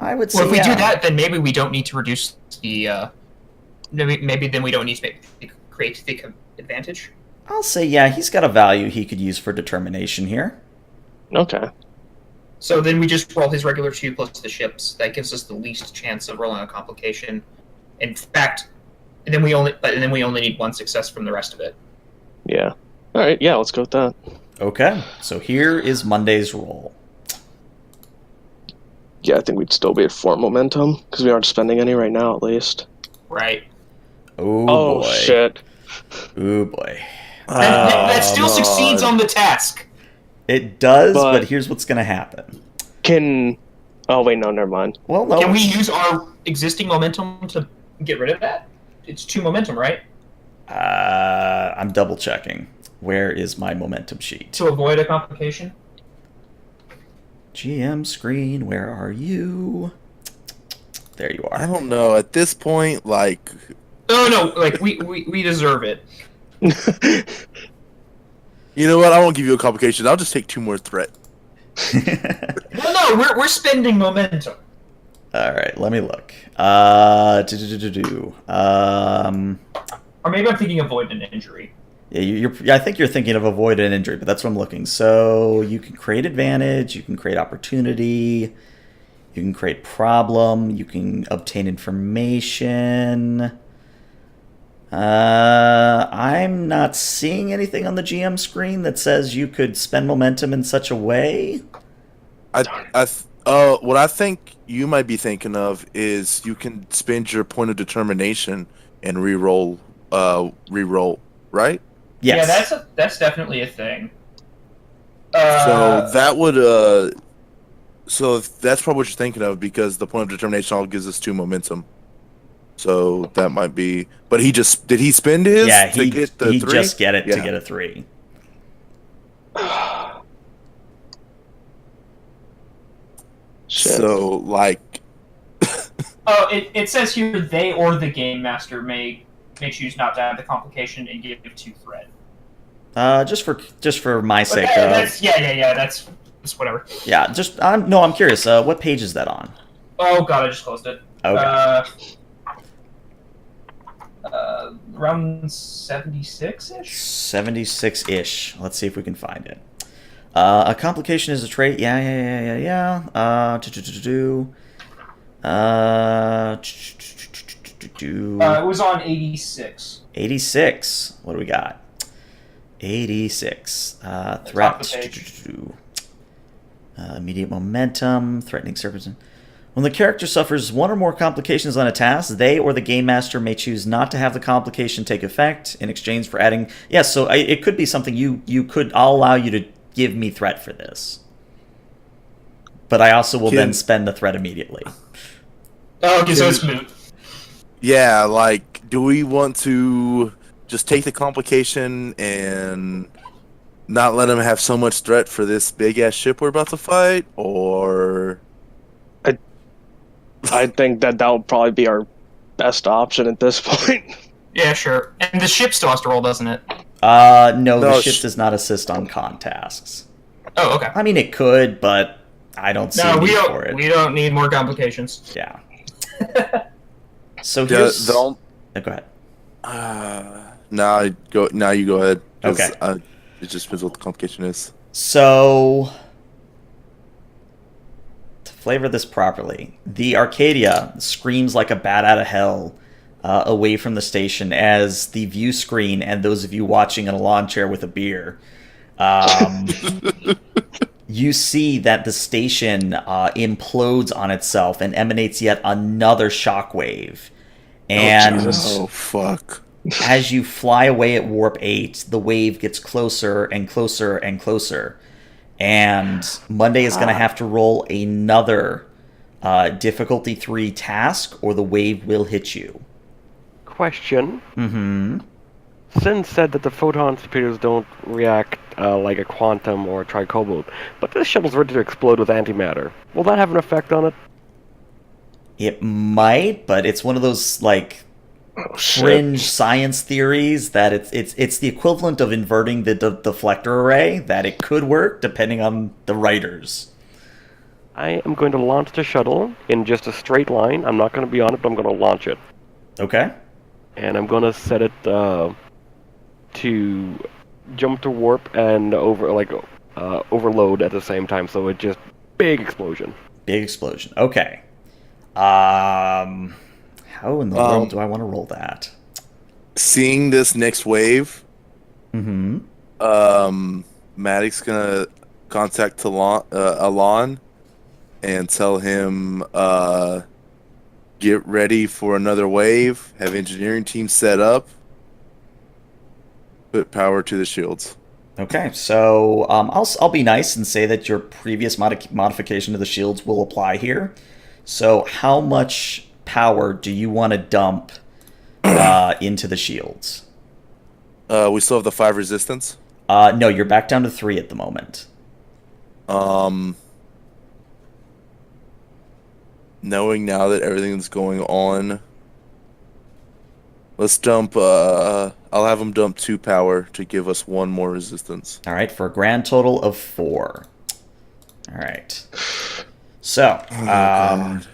I would say Well, if we yeah. do that, then maybe we don't need to reduce the. Maybe then we don't need to create the advantage. I'll say yeah, he's got a value he could use for determination here. Okay. So then we just roll his regular 2 plus the ships. That gives us the least chance of rolling a complication. In fact, and then we only need 1 success from the rest of it. Yeah. All right. Yeah, let's go with that. Okay, so here is Monday's roll. Yeah, I think we'd still be at 4 momentum because we aren't spending any right now, at least. Right. Oh boy. Shit. Oh boy. That still God. succeeds on the task. It does, But- but here's what's going to happen. Oh wait, no, never mind. Well, no. Can we use our existing momentum to get rid of that? It's 2 momentum, right? I'm double checking. Where is my momentum sheet? To avoid a complication. GM screen, where are you? There you I are. don't know. At this point, like, No, like we deserve it. you know what? I won't give you a complication. I'll just take 2 more threat. Well, no, we're spending momentum. All right, let me look. Or maybe I'm thinking avoid an injury. Yeah, I think you're thinking of avoid an injury, but that's what I'm looking. So you can create advantage, you can create opportunity, you can create problem, you can obtain information. I'm not seeing anything on the GM screen that says you could spend momentum in such a way. What I think you might be thinking of is you can spend your point of determination and re-roll, right? Yes. Yeah, that's definitely a thing. So that would so that's probably what you're thinking of, because the point of determination all gives us 2 momentum. So that might be. But did he spend his? Yeah, to get the he 3? just get it to Yeah. get a 3. Shit. So like, Oh, it says here they or the game master may choose not to have the complication and give 2 threat. Just for my sake. That's whatever. Yeah, I'm curious. What page is that on? Oh god, I just closed it. Okay. Around 76-ish? 76-ish. Let's see if we can find it. A complication is a trait. Yeah. It was on 86. 86. What do we got? 86. Top Threat. of the page. Immediate momentum. Threatening surface. When the character suffers 1 or more complications on a task, they or the game master may choose not to have the complication take effect in exchange for adding. Yes, so it could be something you could. I'll allow you to give me threat for this, but I also will then spend the threat immediately. Oh, okay, so it's moot. yeah, like, do we want to just take the complication and not let him have so much threat for this big ass ship we're about to fight, or I think that would probably be our best option at this point. Yeah, sure. And the ship still has to roll, doesn't it? No, the No, ship does not assist on con tasks. Oh, okay. I mean, it could, but I don't see No, a we need don't. for it. We don't need more complications. Yeah. So the, here's... the on- go ahead. now you go ahead. 'Cause, Okay. it just depends what the complication is. So, to flavor this properly, the Arcadia screams like a bat out of hell away from the station as the view screen, and those of you watching in a lawn chair with a beer, you see that the station implodes on itself and emanates yet another shockwave. And Oh fuck! as you fly away at warp 8, the wave gets closer and closer and closer. And Monday is going to have to roll another difficulty 3 task, or the wave will hit you. Question. Mm-hmm. Sin said that the photon torpedoes don't react like a quantum or a tricobalt, but this shuttle's ready to explode with antimatter. Will that have an effect on it? It might, but it's one of those, like, fringe science theories that it's the equivalent of inverting the deflector array, that it could work depending on the writers. I am going to launch the shuttle in just a straight line. I'm not going to be on it, but I'm going to launch it. Okay. And I'm going to set it to jump to warp and overload at the same time, so it just big explosion. Big explosion. Okay. How in the world do I want to roll that? Seeing this next wave, Mm-hmm. Maddox's gonna contact Alon and tell him get ready for another wave. Have engineering team set up. Put power to the shields. Okay, so I'll be nice and say that your previous modification to the shields will apply here. So how much power do you want to dump into the shields? We still have the 5 resistance. No, you're back down to 3 at the moment. Knowing now that everything's going on, let's dump. I'll have them dump 2 power to give us 1 more resistance. All right, for a grand total of 4. All right. So, God.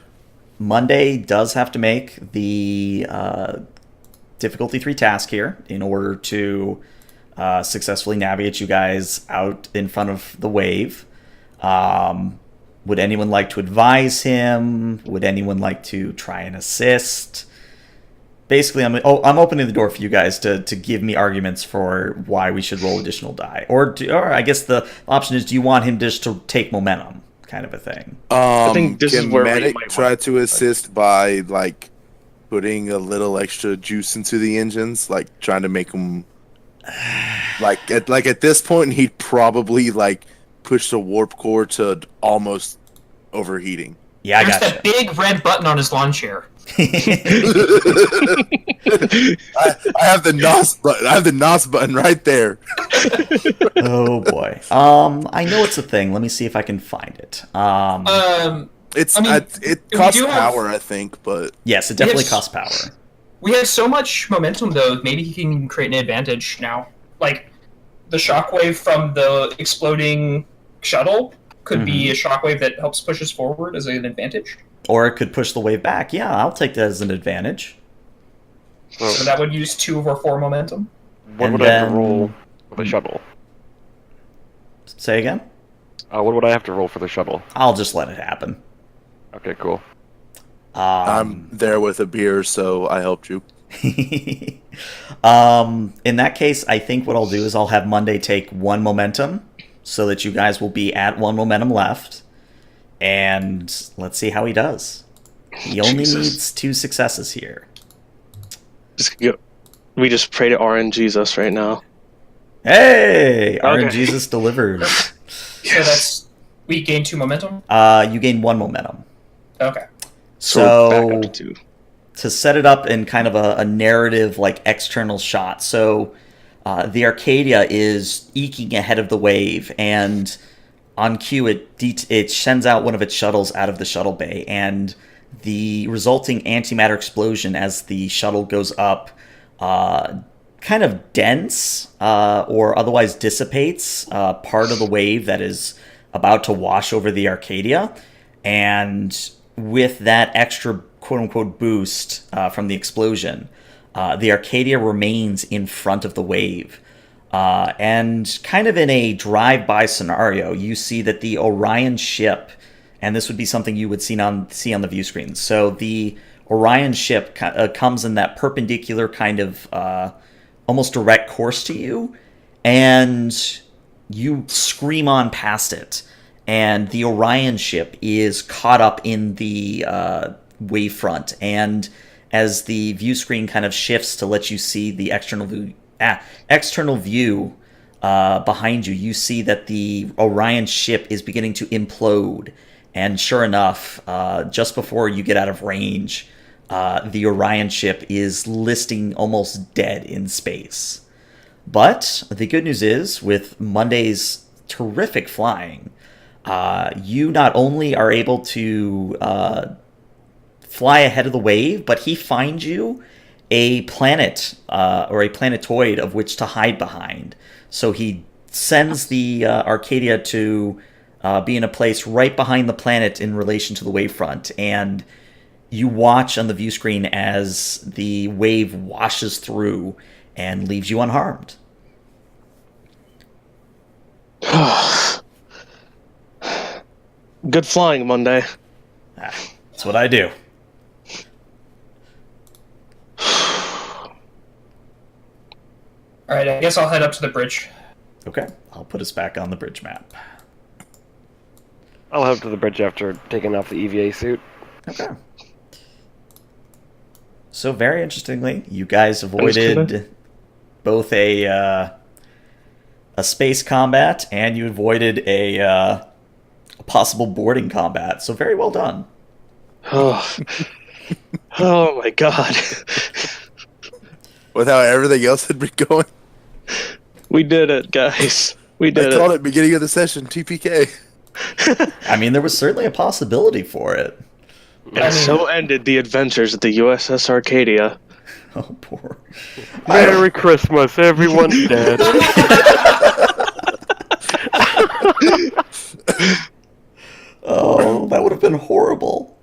Monday does have to make the difficulty 3 task here in order to successfully navigate you guys out in front of the wave. Would anyone like to advise him? Would anyone like to try and assist? Basically, I'm opening the door for you guys to give me arguments for why we should roll additional die. Or I guess the option is, do you want him just to take momentum, kind of a thing? I think this is where we Medic might try want to assist by like putting a little extra juice into the engines, like trying to make them like at this point he'd probably like push the warp core to almost overheating. Yeah, I There's gotcha. that big red button on his lawn chair. I have the NOS button. I have the NOS button right there. Oh boy. I know it's a thing. Let me see if I can find it. It's I mean, it we costs do have- power, I think, but Yes, it definitely Yes. costs power. We have so much momentum, though. Maybe he can create an advantage now. Like the shockwave from the exploding shuttle could be a shockwave that helps push us forward as an advantage. Or it could push the wave back. Yeah, I'll take that as an advantage. So that would use 2 of our 4 momentum. What And would I have to then- roll for the shuttle? Say again? What would I have to roll for the shuttle? I'll just let it happen. Okay, cool. I'm there with a beer, so I helped you. In that case, I think what I'll do is I'll have Monday take 1 momentum so that you guys will be at 1 momentum left. And let's see how he does. He only Jesus. needs 2 successes here. We just pray to Orion Jesus right now. Hey! Aaron Okay. Jesus delivers. So that's we gain 2 momentum. You gain 1 momentum. Okay. So we're back So up to 2. to set it up in kind of a narrative, like, external shot. So the Arcadia is eking ahead of the wave, and on cue, it sends out one of its shuttles out of the shuttle bay, and the resulting antimatter explosion as the shuttle goes up kind of dents or otherwise dissipates part of the wave that is about to wash over the Arcadia. And with that extra quote-unquote boost from the explosion, the Arcadia remains in front of the wave. And kind of in a drive-by scenario, you see that the Orion ship, and this would be something you would see on the view screen. So the Orion ship comes in that perpendicular kind of almost direct course to you, and you scream on past it. And the Orion ship is caught up in the wavefront, and as the view screen kind of shifts to let you see the external view behind you, you see that the Orion ship is beginning to implode. And sure enough, just before you get out of range, the Orion ship is listing almost dead in space. But the good news is, with Monday's terrific flying, you not only are able to fly ahead of the wave, but he finds you a planet or a planetoid of which to hide behind. So he sends the Arcadia to be in a place right behind the planet in relation to the wavefront, and you watch on the view screen as the wave washes through and leaves you unharmed. Good flying, Monday. That's what I do. All right, I guess I'll head up to the bridge. Okay, I'll put us back on the bridge map. I'll head to the bridge after taking off the EVA suit. Okay. So very interestingly, you guys avoided both a space combat, and you avoided a possible boarding combat. So very well done. Oh, oh my God. With how everything else had been going. We did it, guys. We did I called it. it beginning of the session, TPK. I mean, there was certainly a possibility for it. And so ended the adventures of the USS Arcadia. Oh, poor. Merry Christmas, everyone's dead. Oh, that would have been horrible.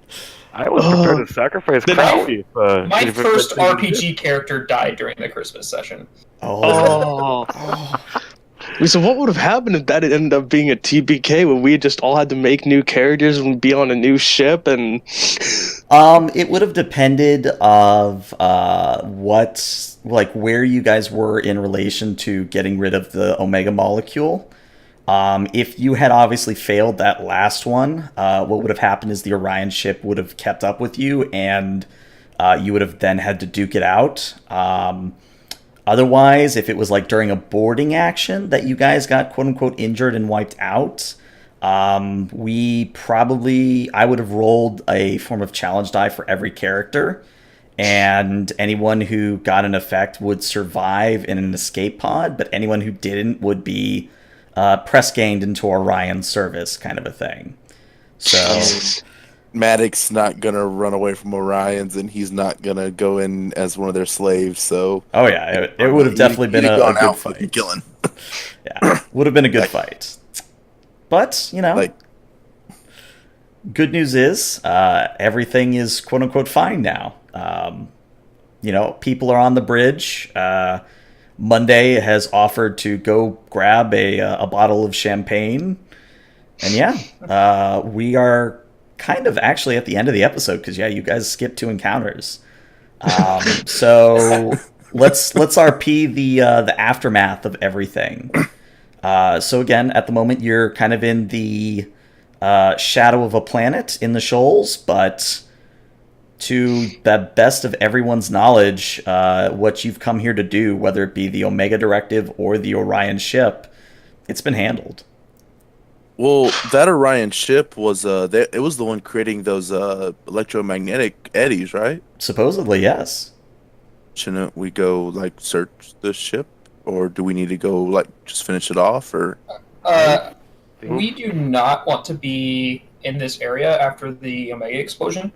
I was prepared to sacrifice Crowley. My first RPG character died during the Christmas session. Oh. So what would have happened if that ended up being a TPK when we just all had to make new characters and be on a new ship? And It would have depended of where you guys were in relation to getting rid of the Omega molecule. If you had obviously failed that last one, what would have happened is the Orion ship would have kept up with you, and you would have then had to duke it out. Otherwise, if it was like during a boarding action that you guys got quote-unquote injured and wiped out, I would have rolled a form of challenge die for every character, and anyone who got an effect would survive in an escape pod, but anyone who didn't would be press ganged into Orion's service, kind of a thing. So Maddox's not gonna run away from Orion's, and he's not gonna go in as one of their slaves. So, oh yeah, it would have definitely been a good fight. Killing. Yeah, would have been a good fight. But good news is everything is quote unquote fine now. People are on the bridge. Monday has offered to go grab a bottle of champagne, and we are kind of actually at the end of the episode because you guys skipped 2 encounters. So let's RP the aftermath of everything. So again, at the moment you're kind of in the shadow of a planet in the shoals, but to the best of everyone's knowledge, what you've come here to do, whether it be the Omega Directive or the Orion ship, it's been handled. Well, that Orion ship was it was the one creating those electromagnetic eddies, right? Supposedly, yes. Shouldn't we go like search the ship, or do we need to go like just finish it off, or? We do not want to be in this area after the Omega explosion.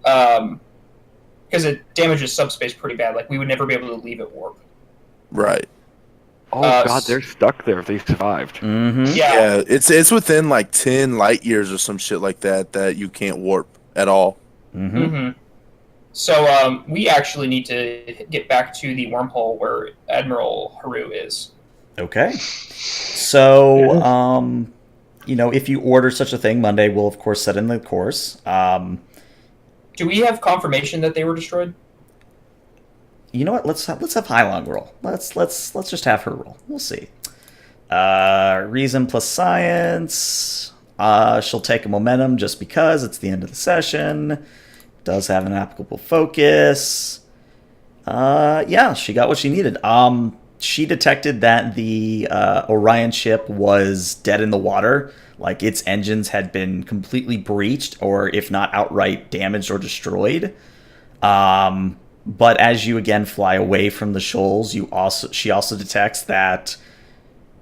Because it damages subspace pretty bad. Like, we would never be able to leave at warp. Right. Oh god, they're stuck there if they survived. Mm-hmm. Yeah, it's within like 10 light years or some shit like that you can't warp at all. Mm-hmm. Mm-hmm. So we actually need to get back to the wormhole where Admiral Haru is. Okay. So, if you order such a thing, Monday will of course set in the course. Do we have confirmation that they were destroyed? You know what? Let's have Hailong roll. Let's just have her roll. We'll see. Reason plus science. She'll take a momentum just because it's the end of the session. Does have an applicable focus. Yeah, she got what she needed. She detected that the Orion ship was dead in the water. Like, its engines had been completely breached, or if not outright damaged or destroyed. But as you again fly away from the shoals, she also detects that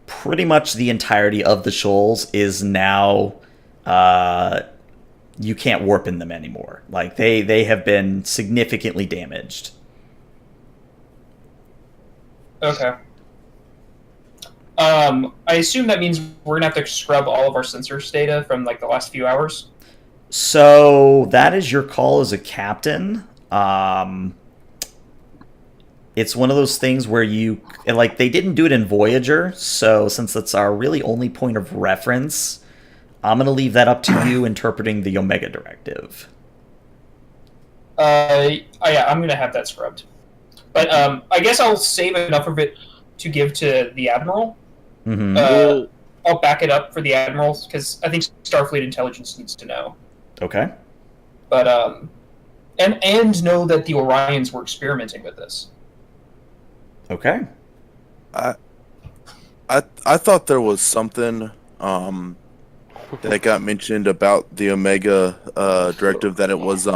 pretty much the entirety of the shoals is now you can't warp in them anymore. Like, they have been significantly damaged. Okay. I assume that means we're gonna have to scrub all of our sensors data from like the last few hours. So that is your call as a captain. It's one of those things where they didn't do it in Voyager, so since that's our really only point of reference, I'm gonna leave that up to you interpreting the Omega Directive. Yeah, I'm gonna have that scrubbed. But I guess I'll save enough of it to give to the Admiral. Mm-hmm. I'll back it up for the Admiral, because I think Starfleet intelligence needs to know. Okay. But and know that the Orions were experimenting with this. Okay. I thought there was something that got mentioned about the Omega Directive, that it was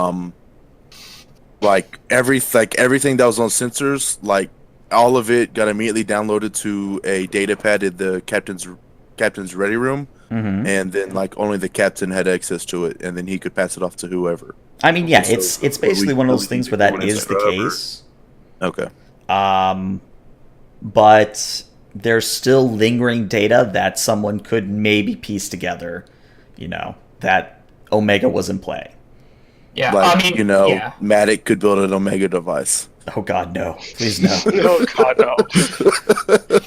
everything that was on sensors, like all of it got immediately downloaded to a data pad in the captain's ready room, Mm-hmm. and then like only the captain had access to it, and then he could pass it off to whoever. I mean, yeah, So, it's basically one of those we things can where do that it is the forever. case. Okay. But there's still lingering data that someone could maybe piece together, that Omega was in play. Yeah, Like, I mean, yeah. Matic could build an Omega device. Oh god, no. Please no. Oh god, no.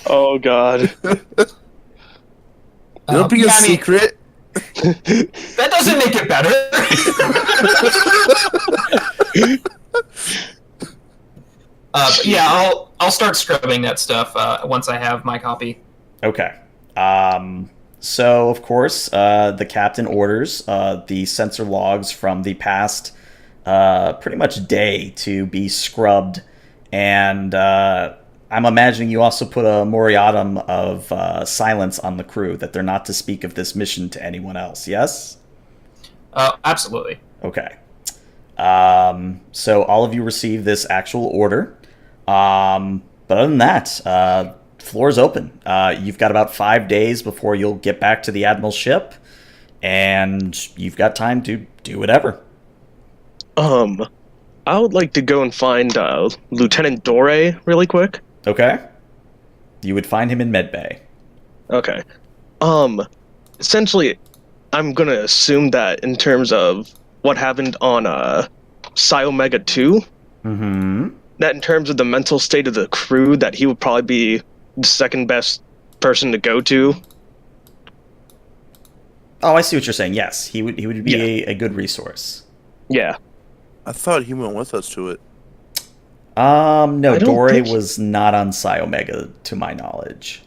Oh god. It'll be a yeah, I mean, secret. that doesn't make it better. But yeah, I'll start scrubbing that stuff once I have my copy. Okay. So, of course, the captain orders the sensor logs from the past pretty much day to be scrubbed. And I'm imagining you also put a moriatum of silence on the crew, that they're not to speak of this mission to anyone else, yes? Absolutely. Okay. So all of you receive this actual order. But other than that, floor's open. You've got about 5 days before you'll get back to the Admiral's ship, and you've got time to do whatever. I would like to go and find Lieutenant Dore really quick. Okay? You would find him in medbay. Okay. Essentially, I'm gonna assume that in terms of what happened on Psi Omega 2, Mm-hmm. that in terms of the mental state of the crew, that he would probably be the second best person to go to. Oh, I see what you're saying. Yes, he would be Yeah. a good resource. Yeah. I thought he went with us to it. No, I don't Dore think was not on Psi Omega, to my knowledge.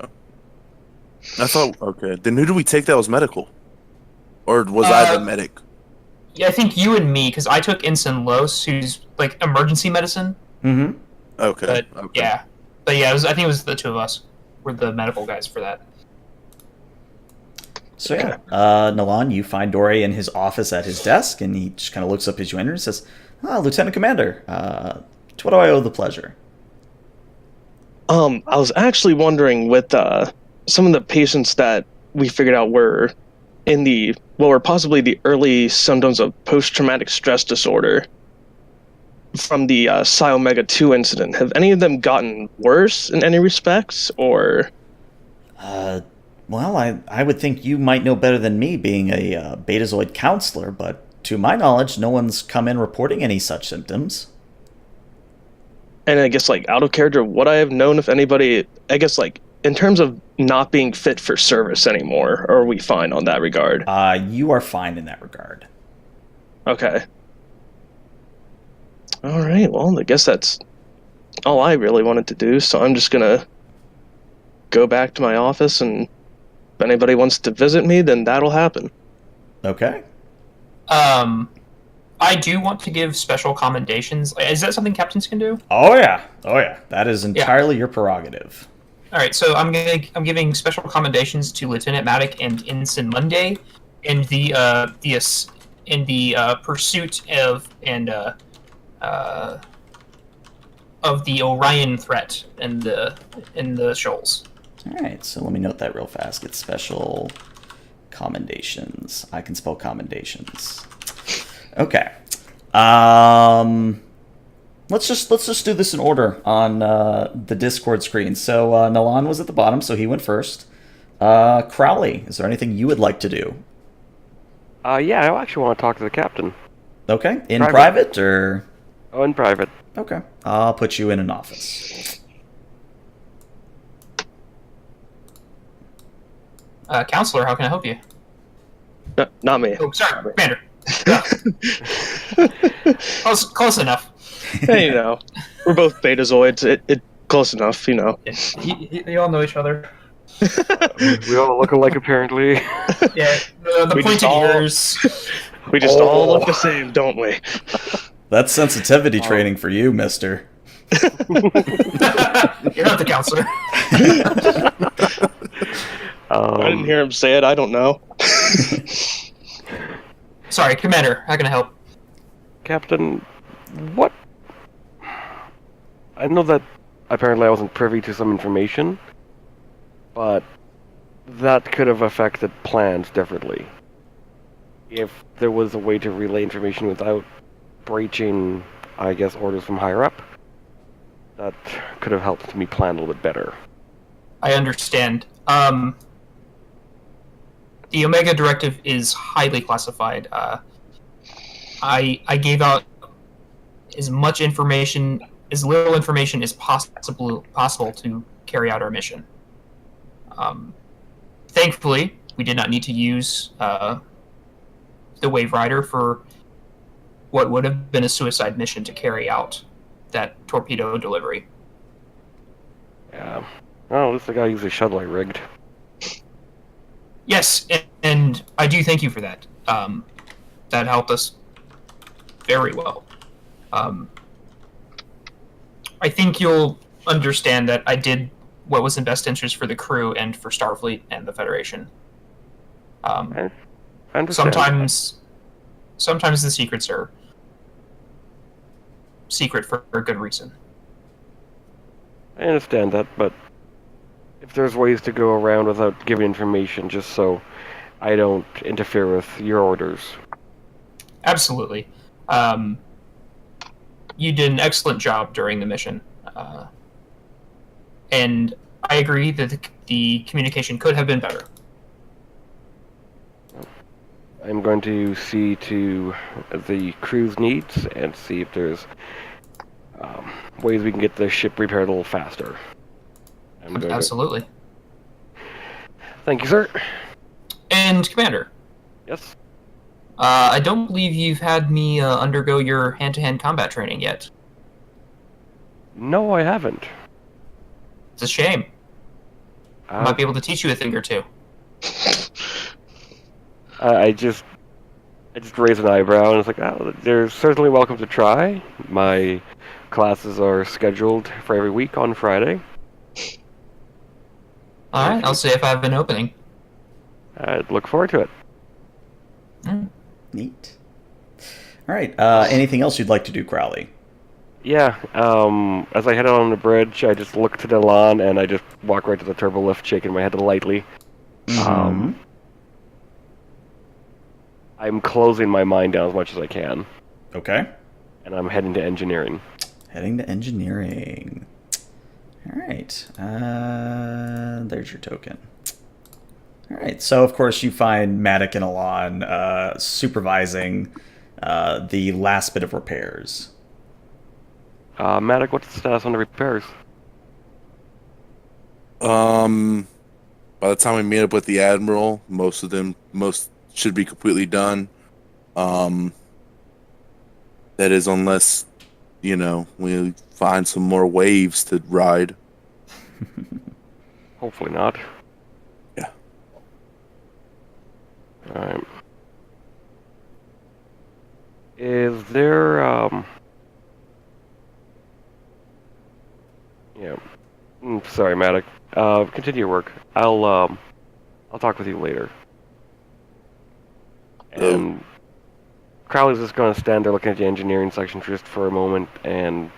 I thought, okay. Then who do we take that was medical? Or was I the medic? Yeah, I think you and me, because I took Ensign Los, who's like emergency medicine. Mm-hmm. Okay. But yeah, I think it was the two of us were the medical guys for that. So yeah, Nalan, you find Dory in his office at his desk, and he just kind of looks up as you enter and says, Lieutenant Commander, to what do I owe the pleasure? I was actually wondering with some of the patients that we figured out were were possibly the early symptoms of post-traumatic stress disorder from the Psi Omega 2 incident. Have any of them gotten worse in any respects, or? Well, I would think you might know better than me, being a Betazoid counselor, but to my knowledge, no one's come in reporting any such symptoms. And I guess, like, out of character, what I have known, if anybody, I guess, like, in terms of not being fit for service anymore, are we fine on that regard? You are fine in that regard. Okay. All right, well, I guess that's all I really wanted to do, so I'm just gonna go back to my office, and if anybody wants to visit me, then that'll happen. Okay. I do want to give special commendations. Is that something captains can do? Oh yeah. That is entirely your prerogative. All right, so I'm giving special commendations to Lieutenant Maddock and Ensign Monday in the pursuit of the Orion threat in the shoals. All right, so let me note that real fast. Get special commendations. I can spell commendations. Okay. Let's just do this in order on the Discord screen. So Nalan was at the bottom, so he went first. Crowley, is there anything you would like to do? Yeah, I actually want to talk to the captain. Okay, in private or? Oh, in private. Okay, I'll put you in an office. Counselor, how can I help you? No, not me. Oh, sorry, Commander. Close enough. Hey, we're both Betazoids. It close enough, Yeah, you all know each other. We all look alike, apparently. Yeah, the pointed ears. We just all look the same, don't we? That's sensitivity training for you, mister. You're not the counselor. I didn't hear him say it. I don't know. Sorry, Commander. How can I help? Captain, what? I know that apparently I wasn't privy to some information, but that could have affected plans differently. If there was a way to relay information without breaching, I guess, orders from higher up, that could have helped me plan a little bit better. I understand. The Omega Directive is highly classified. I gave out as much information, as little information as possible to carry out our mission. Thankfully, we did not need to use the Wave Rider for what would have been a suicide mission to carry out that torpedo delivery. Yeah. Oh, this is the guy who's a shuttle I rigged. Yes, and I do thank you for that. That helped us very well. I think you'll understand that I did what was in best interest for the crew and for Starfleet and the Federation. I understand. Sometimes the secrets are secret for a good reason. I understand that, but if there's ways to go around without giving information just so I don't interfere with your orders. Absolutely. You did an excellent job during the mission. And I agree that the communication could have been better. I'm going to see to the crew's needs and see if there's ways we can get the ship repaired a little faster. Absolutely. Thank you, sir. And Commander. Yes? I don't believe you've had me undergo your hand-to-hand combat training yet. No, I haven't. It's a shame. I might be able to teach you a thing or two. I just raised an eyebrow and it's like, oh, they're certainly welcome to try. My classes are scheduled for every week on Friday. Alright, I'll see if I have an opening. I'd look forward to it. Neat. All right. Anything else you'd like to do, Crowley? Yeah, as I head out on the bridge, I just look to the lawn and I just walk right to the turbo lift, shaking my head lightly. I'm closing my mind down as much as I can. Okay. And I'm heading to engineering. Heading to engineering. All right. There's your token. All right. So, of course, you find Matic and Alon supervising the last bit of repairs. Matic, what's the status on the repairs? By the time we meet up with the Admiral, most should be completely done. That is, unless, we find some more waves to ride. Hopefully not. Yeah. Alright. Is there, yeah. Sorry, Matic. Continue your work. I'll talk with you later. And Crowley's just gonna stand there looking at the engineering section just for a moment and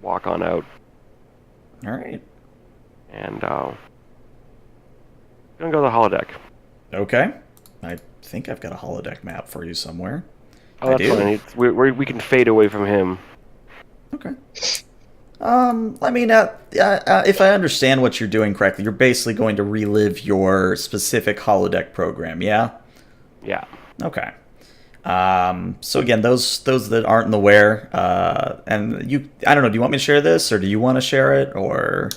walk on out. All right. And gonna go to the holodeck. Okay. I think I've got a holodeck map for you somewhere. Oh, that's fine. We can fade away from him. Okay. I mean, if I understand what you're doing correctly, you're basically going to relive your specific holodeck program, yeah? Yeah. Okay. So again, those that aren't in the wear, and I don't know, do you want me to share this, or do you want to share it, or?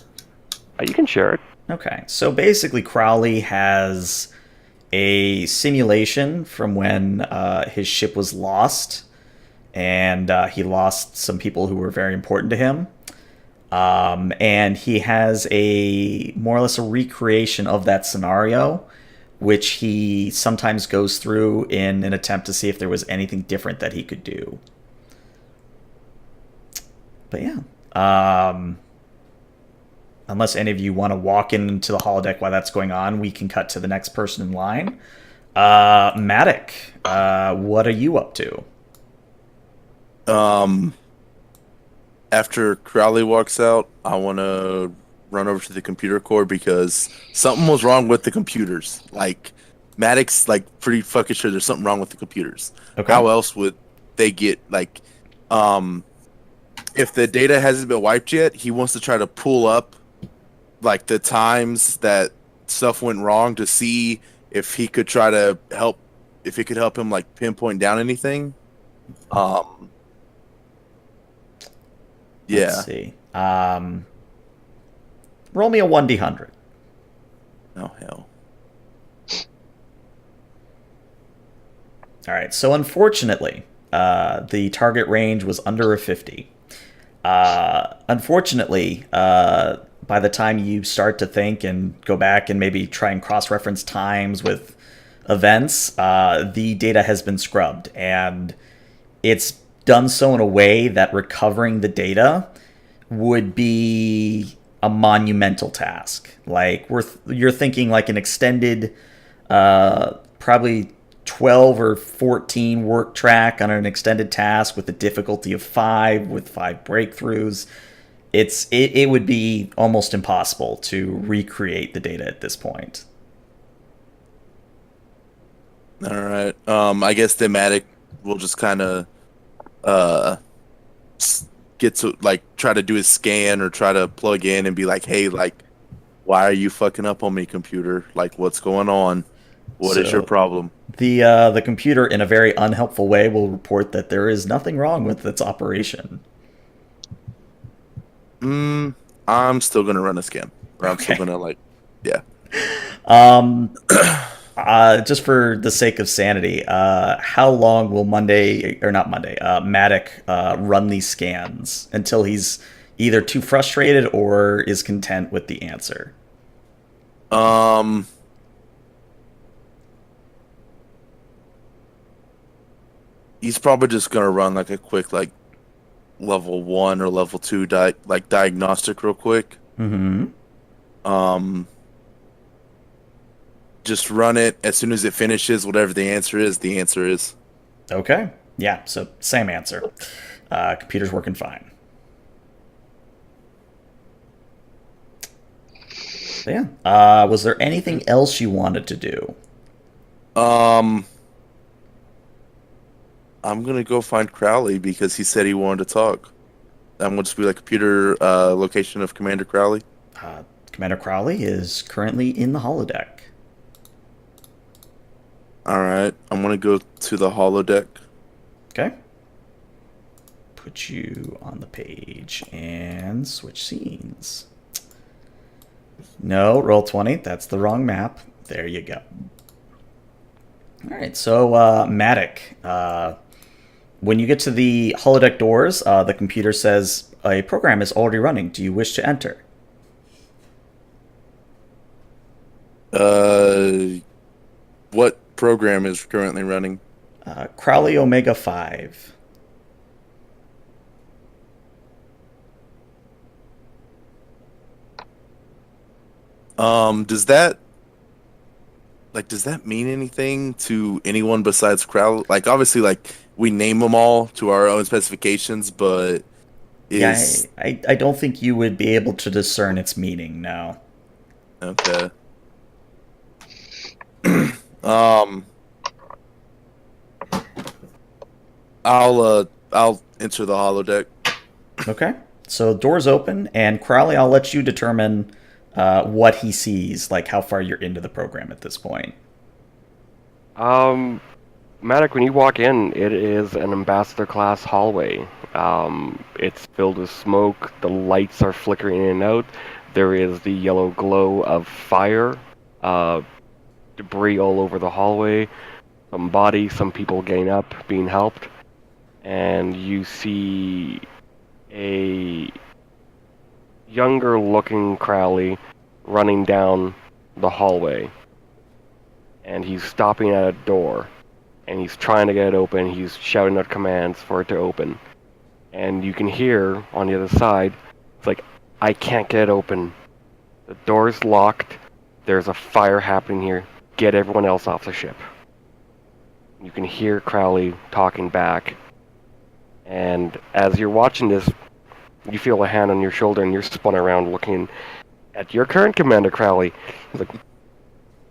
You can share it. Okay. So basically, Crowley has a simulation from when his ship was lost, and he lost some people who were very important to him. And he has more or less a recreation of that scenario, which he sometimes goes through in an attempt to see if there was anything different that he could do. But yeah, unless any of you want to walk into the holodeck while that's going on, we can cut to the next person in line. Matic, what are you up to? After Crowley walks out, I want to run over to the computer core because something was wrong with the computers. Like, Maddox, pretty fucking sure there's something wrong with the computers. Okay. How else would they get, if the data hasn't been wiped yet, he wants to try to pull up, the times that stuff went wrong to see if he could try to help, if it could help him, pinpoint down anything. Yeah. Let's see. Roll me a 1d100. Oh, hell. All right. So unfortunately, the target range was under a 50. Unfortunately, by the time you start to think and go back and maybe try and cross-reference times with events, the data has been scrubbed, and it's done so in a way that recovering the data would be a monumental task. You're thinking an extended, probably 12 or 14 work track on an extended task with a difficulty of 5 with 5 breakthroughs. It would be almost impossible to recreate the data at this point. All right. I guess thematic will just kind of get to try to do a scan or try to plug in and be like, hey, why are you fucking up on me, computer? What's going on? What is your problem? The computer, in a very unhelpful way, will report that there is nothing wrong with its operation. I'm still gonna run a scan. Or I'm still gonna yeah. Just for the sake of sanity, how long will Matic run these scans until he's either too frustrated or is content with the answer? He's probably just gonna run a quick level 1 or level 2 diagnostic real quick. Mm-hmm. just run it. As soon as it finishes, whatever the answer is, the answer is. Okay. Yeah, so same answer. Computer's working fine. So yeah. Was there anything else you wanted to do? I'm gonna go find Crowley because he said he wanted to talk. I'm gonna just be like computer location of Commander Crowley. Commander Crowley is currently in the holodeck. All right, I'm gonna go to the holodeck. Okay. Put you on the page and switch scenes. No, roll 20. That's the wrong map. There you go. All right, so Matic, when you get to the holodeck doors, the computer says a program is already running. Do you wish to enter? What program is currently running? Crowley Omega 5. Does that mean anything to anyone besides Crowley? Like, obviously, like we name them all to our own specifications, but is Yeah, I don't think you would be able to discern its meaning, no. okay. Um, I'll enter the holodeck. Okay. So doors open, and Crowley, I'll let you determine what he sees, like how far you're into the program at this point. Matic, when you walk in, it is an ambassador class hallway. It's filled with smoke, the lights are flickering in and out, there is the yellow glow of fire, debris all over the hallway, some bodies, some people getting up, being helped, and you see a younger looking Crowley running down the hallway. And he's stopping at a door. And he's trying to get it open. He's shouting out commands for it to open. And you can hear on the other side, it's like, I can't get it open. The door's locked. There's a fire happening here. Get everyone else off the ship. You can hear Crowley talking back. And as you're watching this, you feel a hand on your shoulder and you're spun around looking at your current commander, Crowley. He's like,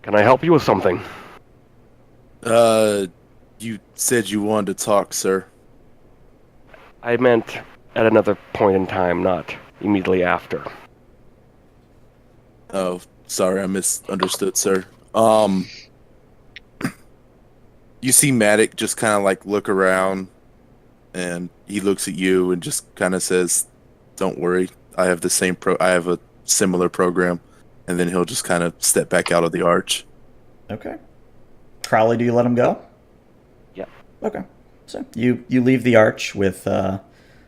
can I help you with something? You said you wanted to talk, sir. I meant at another point in time, not immediately after. Oh, sorry, I misunderstood, sir. You see Matic just kind of like look around, and he looks at you and just kind of says, "Don't worry, I have a similar program," and then he'll just kind of step back out of the arch. Okay. Crowley, do you let him go? Yeah. Okay. So you leave the arch with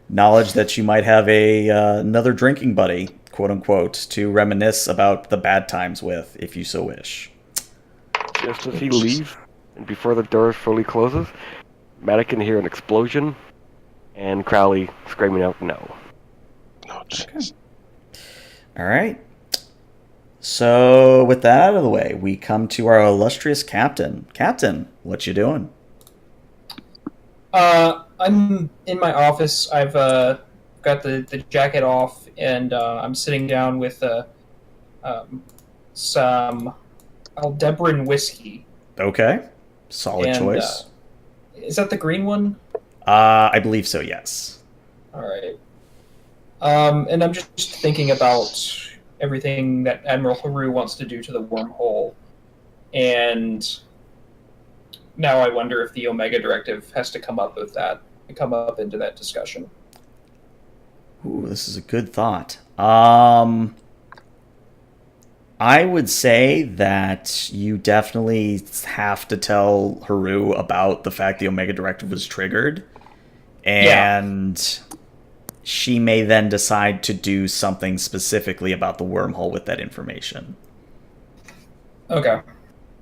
knowledge that you might have another drinking buddy, quote unquote, to reminisce about the bad times with, if you so wish. Just as he leaves, and before the door fully closes, Matic can hear an explosion, and Crowley screaming out, "No." Oh, jeez. All right. So with that out of the way, we come to our illustrious captain. Captain, what you doing? I'm in my office. I've got the jacket off, and I'm sitting down with some Aldebaran whiskey. Okay. Solid And, choice. Is that the green one? I believe so, yes. All right. And I'm just thinking about everything that Admiral Haru wants to do to the wormhole, and now I wonder if the Omega Directive has to come up into that discussion. Ooh, this is a good thought. I would say that you definitely have to tell Haru about the fact the Omega Directive was triggered, and she may then decide to do something specifically about the wormhole with that information. Okay.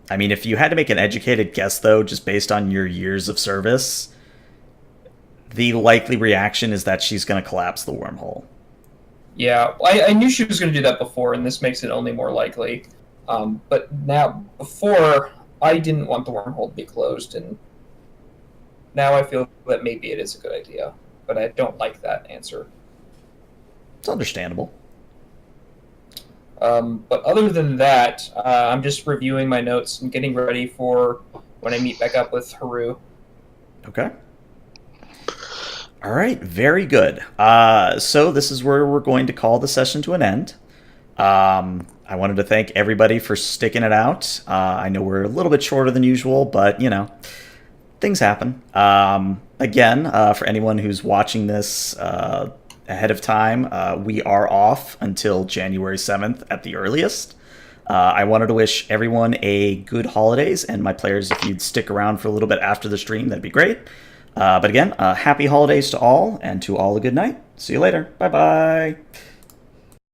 I mean, if you had to make an educated guess, though, just based on your years of service, the likely reaction is that she's going to collapse the wormhole. Yeah, I knew she was going to do that before, and this makes it only more likely. But now, before, I didn't want the wormhole to be closed, and now I feel that maybe it is a good idea. But I don't like that answer. It's understandable. But other than that, I'm just reviewing my notes and getting ready for when I meet back up with Haru. Okay. All right, very good. So this is where we're going to call the session to an end. I wanted to thank everybody for sticking it out. I know we're a little bit shorter than usual, but, you know, things happen. Again, for anyone who's watching this ahead of time, we are off until January 7th at the earliest. I wanted to wish everyone a good holidays, and my players, if you'd stick around for a little bit after the stream, that'd be great. But again, happy holidays to all, and to all a good night. See you later. Bye-bye.